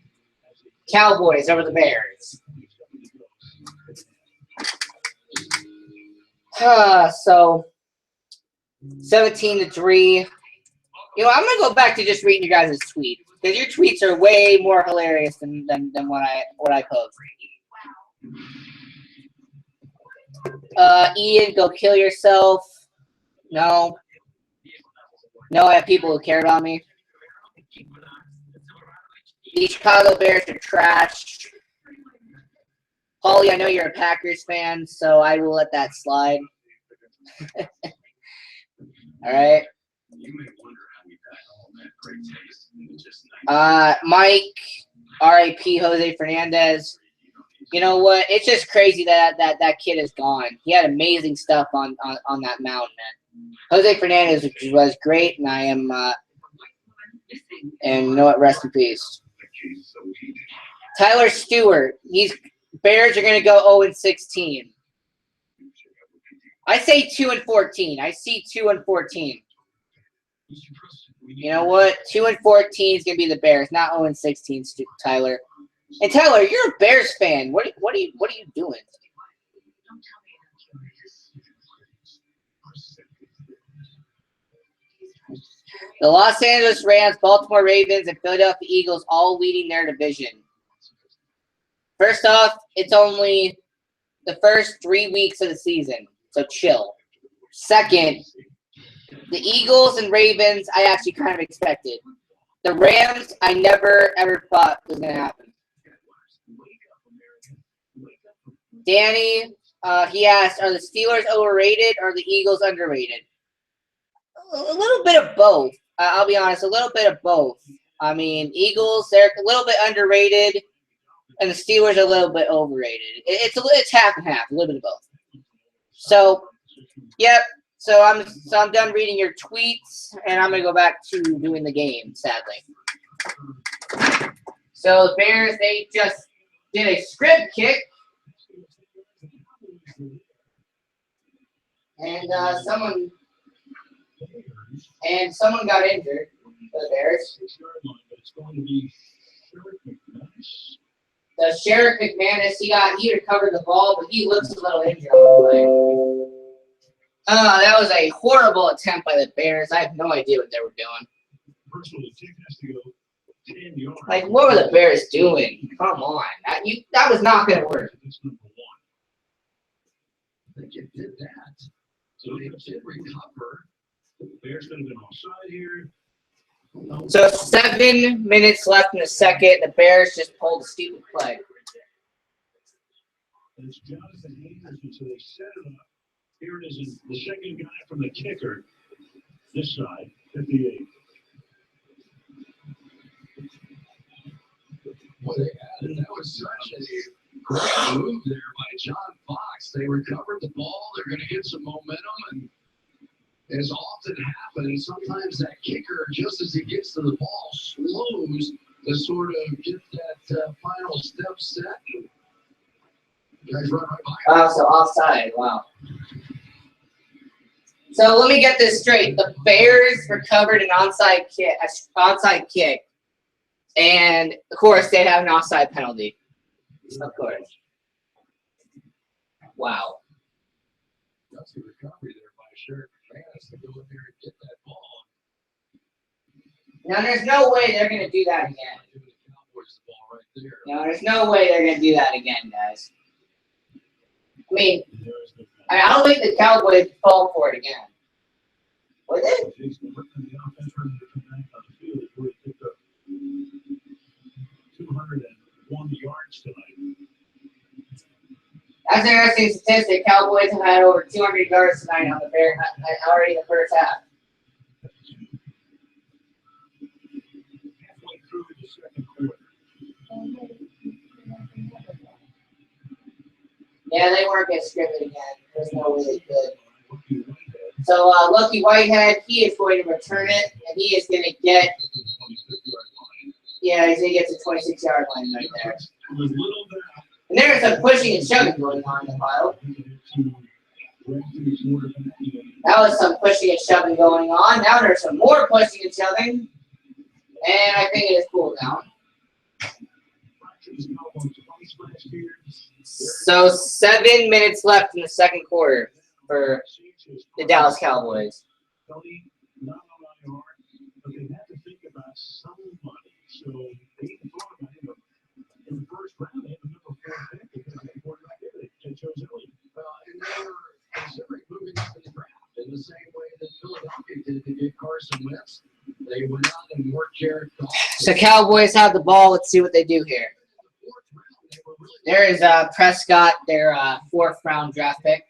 Cowboys over the Bears. So 17-3. You know, I'm gonna go back to just reading you guys' tweets because your tweets are way more hilarious than what I post. Ian, go kill yourself. No, I have people who care about me. The Chicago Bears are trash. Paulie, I know you're a Packers fan, so I will let that slide. All right. Mike, R.I.P. Jose Fernandez. You know what? It's just crazy that kid is gone. He had amazing stuff on that mound, man. Jose Fernandez was great, and I am and you know what? Rest in peace. Tyler Stewart. Bears are going to go 0-16. I say 2-14. I see 2-14. You know what? 2-14 is going to be the Bears, not 0-16, Tyler. And Tyler, you're a Bears fan. What are you doing? The Los Angeles Rams, Baltimore Ravens, and Philadelphia Eagles all leading their division. First off, it's only the first 3 weeks of the season, so chill. Second, the Eagles and Ravens, I actually kind of expected. The Rams, I never, ever thought was going to happen. Danny, he asked, are the Steelers overrated or are the Eagles underrated? A little bit of both. I'll be honest, a little bit of both. I mean, Eagles, they're a little bit underrated, and the Steelers are a little bit overrated. It's half and half, a little bit of both. So, yep. So I'm done reading your tweets, and I'm gonna go back to doing the game. Sadly. So the Bears, they just did a script kick, and someone got injured. The Bears. It's going to be The Sheriff McManus, he recovered the ball, but he looks a little injured on the play. Oh, that was a horrible attempt by the Bears. I have no idea what they were doing. Like, what were the Bears doing? Come on. That was not going to work. I think it did that. So they did recover. The Bears could have been offside here. So 7 minutes left in the second. The Bears just pulled a stupid play. It's Jonathan Anderson, so they set it up. Here it is, the second guy from the kicker. This side, 58. Boy, they had it. That was such a great move there by John Fox. They recovered the ball. They're going to get some momentum, and as often happens, sometimes that kicker, just as he gets to the ball, slows to sort of get that final step set. You guys run right by. Oh, so offside. Wow. So let me get this straight. The Bears recovered an onside kick, and of course they have an offside penalty. Of course. Wow. That's the recovery there by Sheriff McManus to go in there and get that ball. Now there's no way they're going to do that again. Giving the Cowboys the ball right there. No, there's no way they're going to do that again, guys. I mean, I don't think the Cowboys fall for it again. Would they? He's working the offense ready to come back on the field where he picked up 201 yards tonight. That's an interesting statistic. Cowboys have had over 200 yards tonight on the Bears already in the first half. Halfway through the second quarter. Yeah, they weren't getting scripted again. There's no way they could. So, Lucky Whitehead, he is going to return it, and he is going to get, yeah, he's going to get to the 26-yard line right there. And there's some pushing and shoving going on in the pile. That was some pushing and shoving going on. Now there's some more pushing and shoving. And I think it is cooled down. So 7 minutes left in the second quarter for the Dallas Cowboys. Not on IR, but they had to think about somebody. So they even thought about him in the first round. They had the number 4 pick because they quarterback did it. They chose Elliott. Well, and they were considering moving up in the draft in the same way that Philadelphia did to get Carson Wentz. They went out and worked Jared Goff. So Cowboys have the ball. Let's see what they do here. There is Prescott, their 4th round draft pick.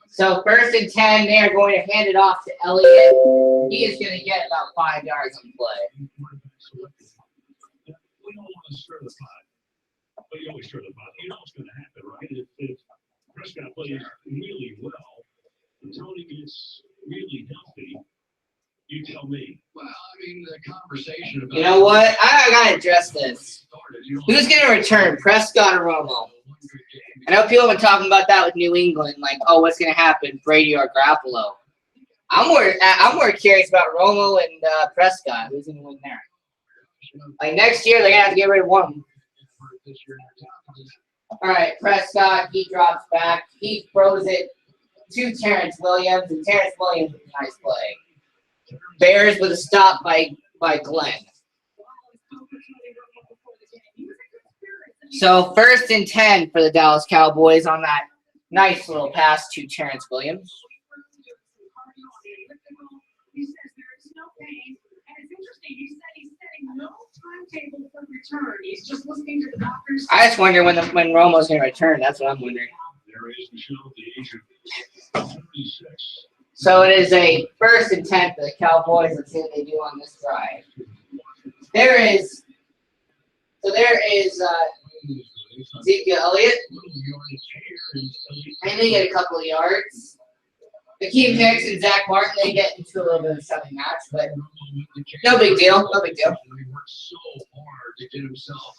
So 1st and 10, they are going to hand it off to Elliott. He is going to get about 5 yards on the play. We don't want to stir the pot, but you always stir the pot. You know what's going to happen, right? If Prescott plays really well, and Tony gets really healthy, you tell me. Well, I mean, the conversation about. You know what? I got to address this. Who's going to return, Prescott or Romo? I know people have been talking about that with New England, like, oh, what's going to happen, Brady or Garoppolo? I'm more curious about Romo and Prescott. Who's going to win there? Like, next year, they're going to have to get rid of one. All right, Prescott, he drops back. He throws it to Terrence Williams, and Terrence Williams with a nice play. Bears with a stop by Glenn. So 1st and 10 for the Dallas Cowboys on that nice little pass to Terrence Williams. I just wonder when Romo's going to return. That's what I'm wondering. So it is a 1st and 10 for the Cowboys. Let's see what they do on this drive. There is Ezekiel Elliott. And they get a couple of yards. Akeem Hicks and Zach Martin, they get into a little bit of a shoving match, but no big deal. No big deal. He worked so hard to get himself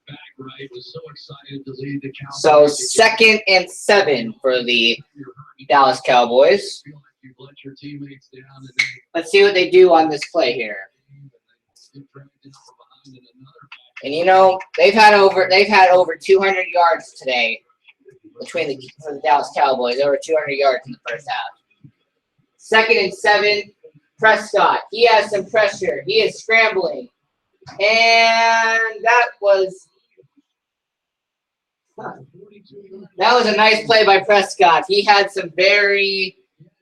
back right. Was so excited to lead the Cowboys. So 2nd and 7 for the Dallas Cowboys. let your teammates down, and Let's see what they do on this play here. And you know, they've had over 200 yards today for the Dallas Cowboys, over 200 yards in the first half. 2nd and 7, Prescott. He has some pressure. He is scrambling. And that was a nice play by Prescott. He had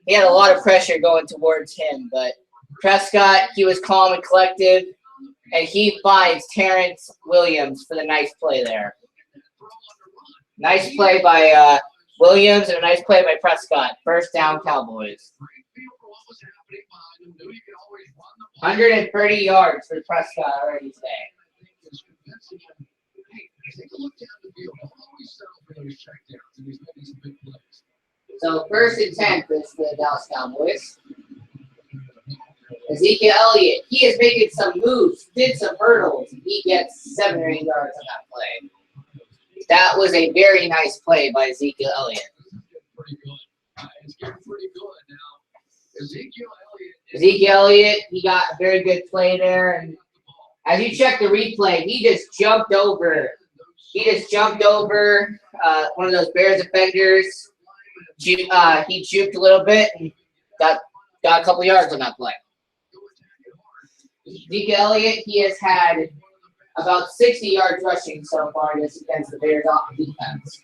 a lot of pressure going towards him, but Prescott, he was calm and collective, and he finds Terrence Williams for the nice play there. Nice play by Williams and a nice play by Prescott. First down, Cowboys. 130 yards for Prescott already today. So 1st and 10 for the Dallas Cowboys. Ezekiel Elliott, he is making some moves, did some hurdles, and he gets 7 or 8 yards on that play. That was a very nice play by Ezekiel Elliott. It's getting pretty good now. Ezekiel Elliott, he got a very good play there, and as you check the replay, he just jumped over one of those Bears defenders. He juked a little bit and got a couple yards on that play. Ezekiel Elliott, he has had about 60 yards rushing so far against the Bears defense.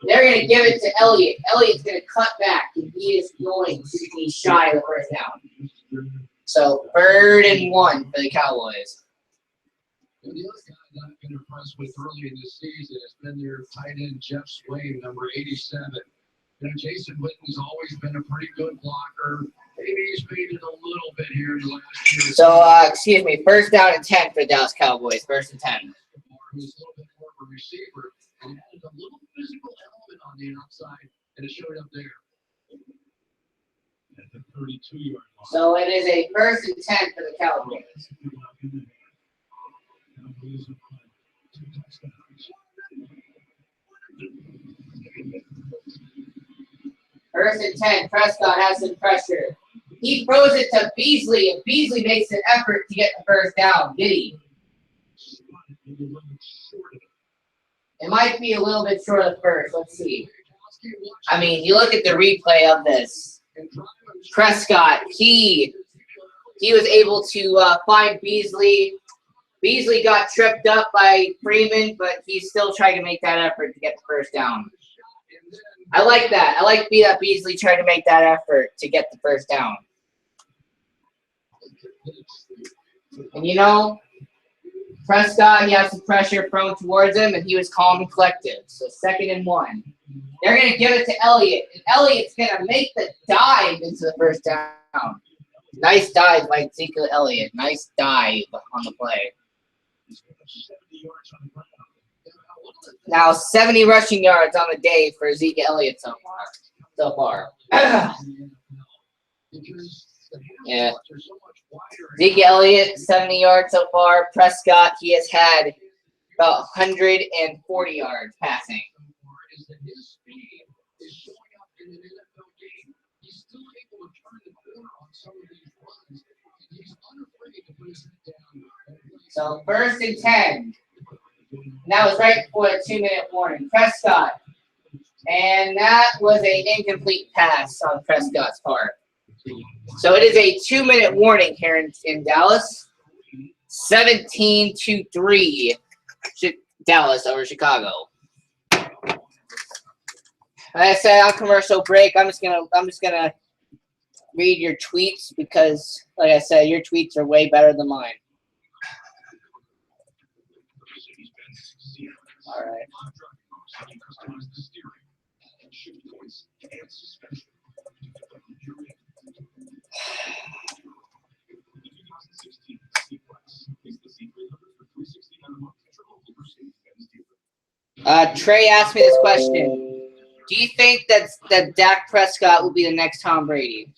They're going to give it to Elliott. Elliott's going to cut back, and he is going to be shy of the first down. So 3rd and 1 for the Cowboys. The other guy that I've been impressed with early in this season has been their tight end, Jeff Swain, number 87. Jason Witten's always been a pretty good blocker. Maybe he's made it a little bit here in the last year. So, 1st down and 10 for the Dallas Cowboys. 1st and 10. Who's a little bit more of a receiver and added a little physical element on the outside, and it showed up there. At the 32-yard line. So it is a 1st and 10 for the Cowboys. Cowboys have caught 2 touchdowns. 1st and 10. Prescott has some pressure. He throws it to Beasley, and Beasley makes an effort to get the first down. Did he? It might be a little bit short of first. Let's see. I mean, you look at the replay of this. Prescott, he was able to find Beasley. Beasley got tripped up by Freeman, but he still tried to make that effort to get the first down. I like that. I like that Beasley tried to make that effort to get the first down. And you know, Prescott, he has some pressure thrown towards him, and he was calm and collective. So 2nd and 1. They're going to give it to Elliott, and Elliott's going to make the dive into the first down. Nice dive by Ezekiel Elliott. Nice dive on the play. Now 70 rushing yards on the day for Ezekiel Elliott so far. Yeah. Ezekiel Elliott, 70 yards so far. Prescott, he has had about 140 yards passing. So 1st and 10. And that was right before the 2-minute warning. Prescott. And that was an incomplete pass on Prescott's part. So it is a 2-minute warning here in Dallas. 17-3. Dallas over Chicago. Like I said, on commercial break, I'm just gonna read your tweets because, like I said, your tweets are way better than mine. All right. Trey asked me this question. Do you think that Dak Prescott will be the next Tom Brady?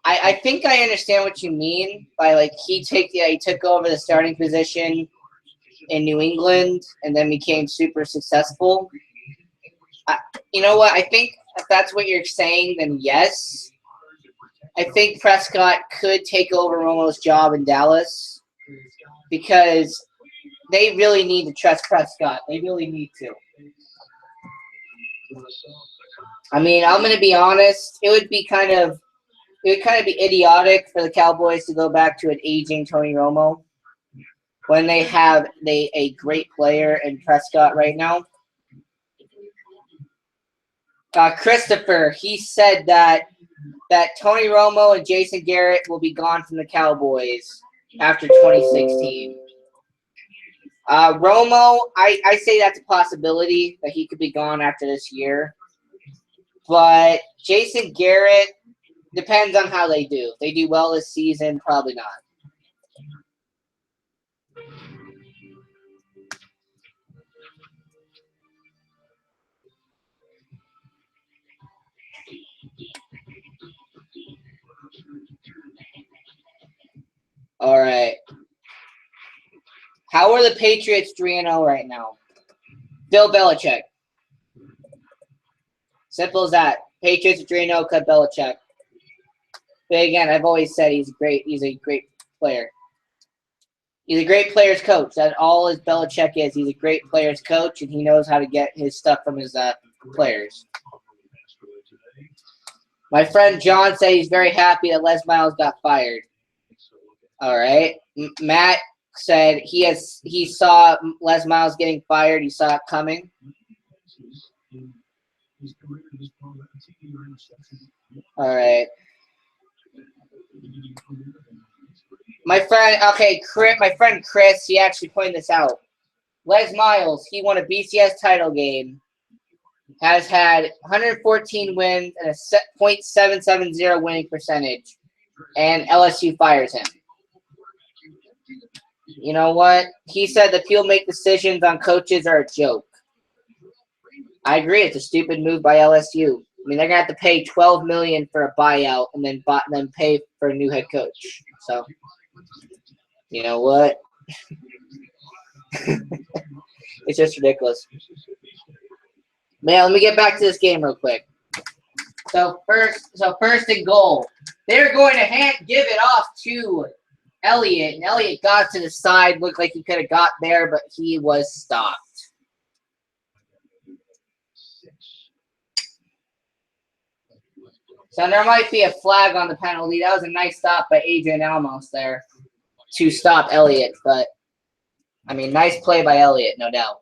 I think I understand what you mean by like he took over the starting position in New England and then became super successful. You know what? I think if that's what you're saying, then yes. I think Prescott could take over Romo's job in Dallas because they really need to trust Prescott. They really need to. I mean, I'm going to be honest. It would kind of be idiotic for the Cowboys to go back to an aging Tony Romo when they have a great player in Prescott right now. Christopher, he said that Tony Romo and Jason Garrett will be gone from the Cowboys after 2016. Romo, I say that's a possibility that he could be gone after this year. But Jason Garrett, depends on how they do. If they do well this season, probably not. All right. How are the Patriots 3-0 right now? Bill Belichick. Simple as that. Patriots 3-0, cut Belichick. But again, I've always said he's great. He's a great player. He's a great player's coach. That's all his Belichick is. He's a great player's coach, and he knows how to get his stuff from his players. My friend John said he's very happy that Les Miles got fired. All right. Matt said he saw Les Miles getting fired. He saw it coming. All right. My friend Chris, he actually pointed this out. Les Miles, he won a BCS title game, has had 114 wins and a .770 winning percentage, and LSU fires him. You know what? He said that people make decisions on coaches are a joke. I agree. It's a stupid move by LSU. I mean, they're gonna have to pay $12 million for a buyout and then pay for a new head coach. So, you know what? It's just ridiculous. Man, let me get back to this game real quick. So first and goal. They're going to give it off to Elliott, and Elliott got to the side. Looked like he could have got there, but he was stopped. So there might be a flag on the penalty. That was a nice stop by Adrian Almos there to stop Elliott. But, I mean, nice play by Elliott, no doubt.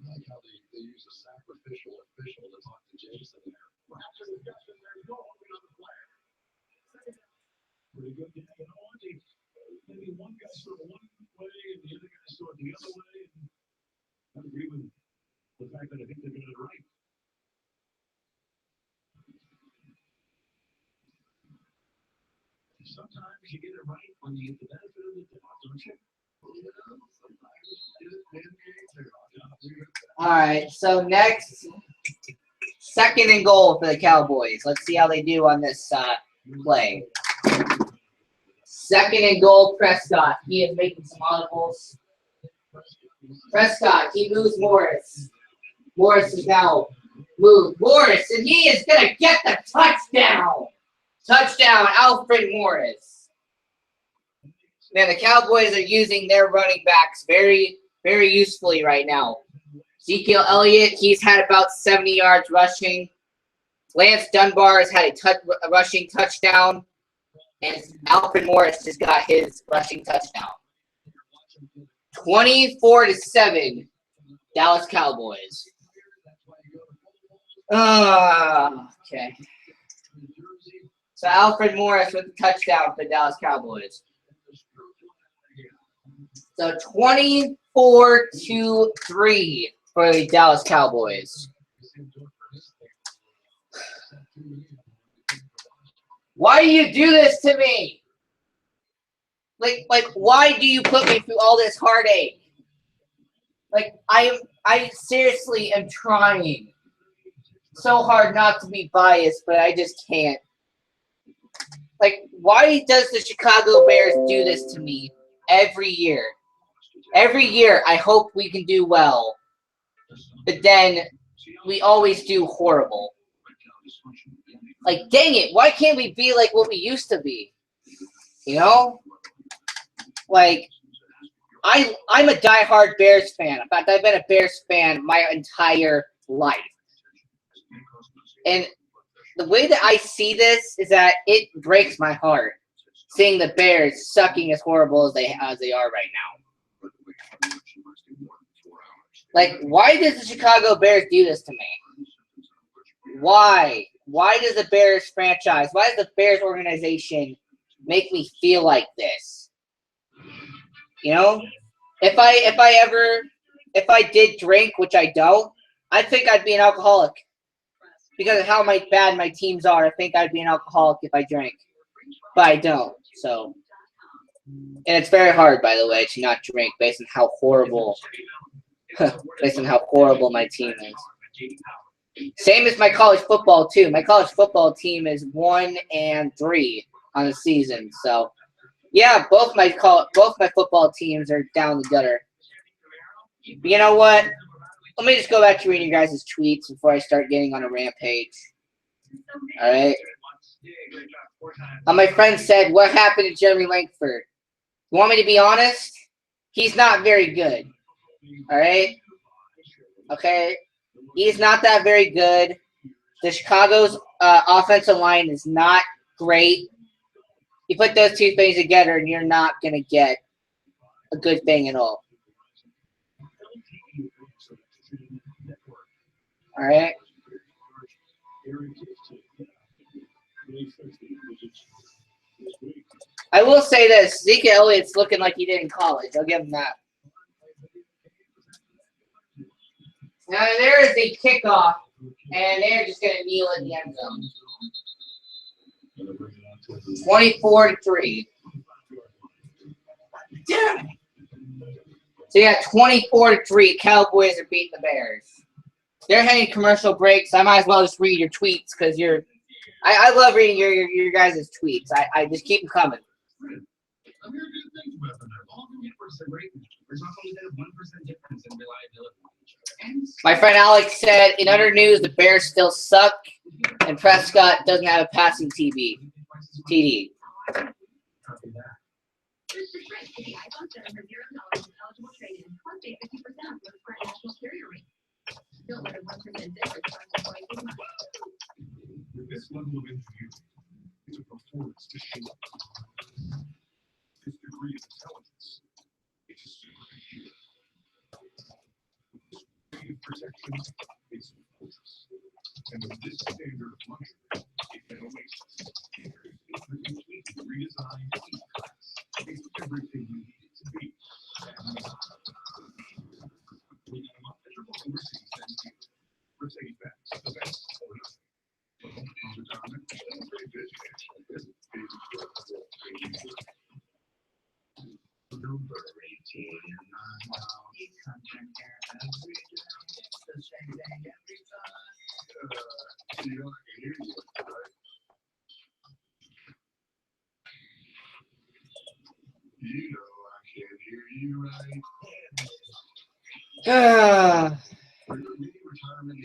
I like how they use a sacrificial official to talk to Jason there. Pretty good. Maybe one guy saw it one way and the other guy saw it the other way. And I agree with the fact that I think they got it right. Sometimes you get it right when you get the benefit of the doubt, don't you? All right, so next, second and goal for the Cowboys. Let's see how they do on this play. Second and goal, Prescott. He is making some audibles. Prescott, he moves Morris. Morris is now moved. Morris, and he is going to get the touchdown. Touchdown, Alfred Morris. Man, the Cowboys are using their running backs very, very usefully right now. Ezekiel Elliott, he's had about 70 yards rushing. Lance Dunbar has had a rushing touchdown. And Alfred Morris just got his rushing touchdown. 24-7, Dallas Cowboys. Okay. So Alfred Morris with the touchdown for the Dallas Cowboys. So 24-3 for the Dallas Cowboys. Why do you do this to me? Like, why do you put me through all this heartache? Like, I seriously am trying so hard not to be biased, but I just can't. Like, why does the Chicago Bears do this to me every year? Every year, I hope we can do well, but then we always do horrible. Like, dang it, why can't we be like what we used to be? You know? Like, I'm a diehard Bears fan. In fact, I've been a Bears fan my entire life. And the way that I see this is that it breaks my heart seeing the Bears sucking as horrible as they are right now. Like, why does the Chicago Bears do this to me? Why? Why does the Bears franchise, why does the Bears organization make me feel like this? You know? If I did drink, which I don't, I think I'd be an alcoholic. Because of how bad my teams are, I think I'd be an alcoholic if I drank. But I don't, so. And it's very hard, by the way, to not drink based on how horrible my team is. Same as my college football, too. My college football team is 1-3 on the season. So, yeah, both my football teams are down the gutter. But you know what? Let me just go back to reading your guys' tweets before I start getting on a rampage. All right? My friend said, what happened to Jeremy Langford? You want me to be honest? He's not very good. All right? Okay? He's not that very good. The Chicago's offensive line is not great. You put those two things together, and you're not going to get a good thing at all. All right? I will say this. Zeke Elliott's looking like he did in college. I'll give him that. Now, there is a kickoff, and they're just going to kneel in the end zone. 24-3. Damn. So, yeah, 24-3. Cowboys are beating the Bears. They're heading commercial breaks. I might as well just read your tweets because I love reading your guys' tweets. I just keep them coming. My friend Alex said, in other news, the Bears still suck, and Prescott doesn't have a passing TD. This level of interview is a performance to show up. This degree of intelligence is a superhuman. This degree of protection is fortress. And with this standard of luxury, it can oasis. It's the completely redesigned E-Class. It's everything you need it to be. We got a measurable overseas and Mercedes-Benz, the best or nothing.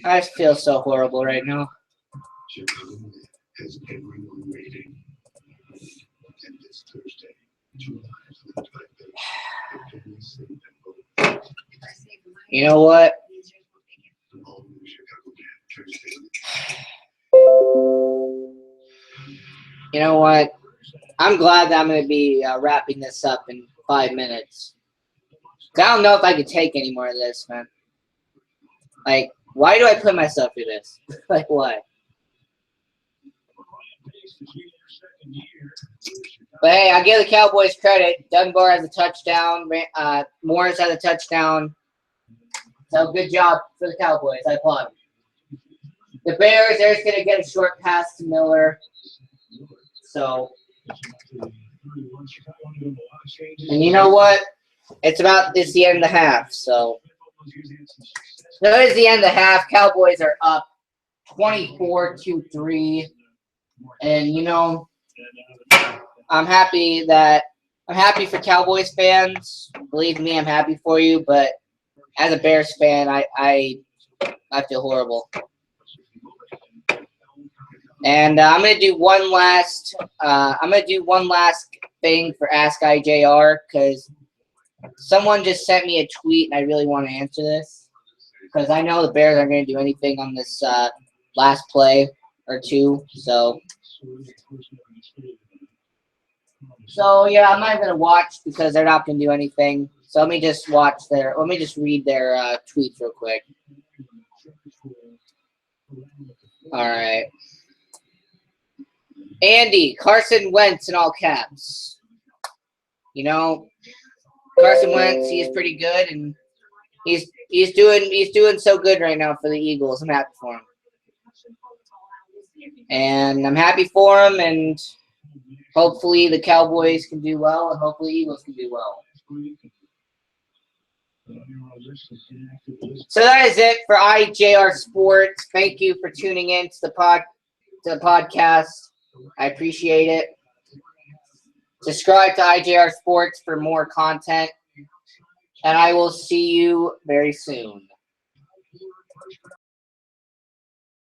I just feel so horrible right now. Has everyone waiting? And this Thursday, 2 lives will type You know what? You know what? I'm glad that I'm going to be wrapping this up in 5 minutes. I don't know if I could take any more of this, man. Like, why do I put myself through this? Like, why? But hey, I give the Cowboys credit. Dunbar has a touchdown. Morris has a touchdown. So good job for the Cowboys. I applaud them. The Bears, they're just going to get a short pass to Miller. So, and you know what? It's the end of the half. So it's the end of the half. Cowboys are up 24-3. And, you know, I'm happy for Cowboys fans. Believe me, I'm happy for you. But as a Bears fan, I feel horrible. And I'm gonna do one last. Thing for Ask IJR because someone just sent me a tweet and I really want to answer this because I know the Bears aren't going to do anything on this last play or two. So yeah, I'm not going to watch because they're not going to do anything. So let me just read their tweets real quick. All right. Andy, Carson Wentz in all caps. You know, Carson Wentz, he's pretty good, and he's doing so good right now for the Eagles. I'm happy for him, and I'm happy for him, and hopefully the Cowboys can do well, and hopefully the Eagles can do well. So that is it for IJR Sports. Thank you for tuning in to the podcast. I appreciate it. Subscribe to IJR Sports for more content, and I will see you very soon.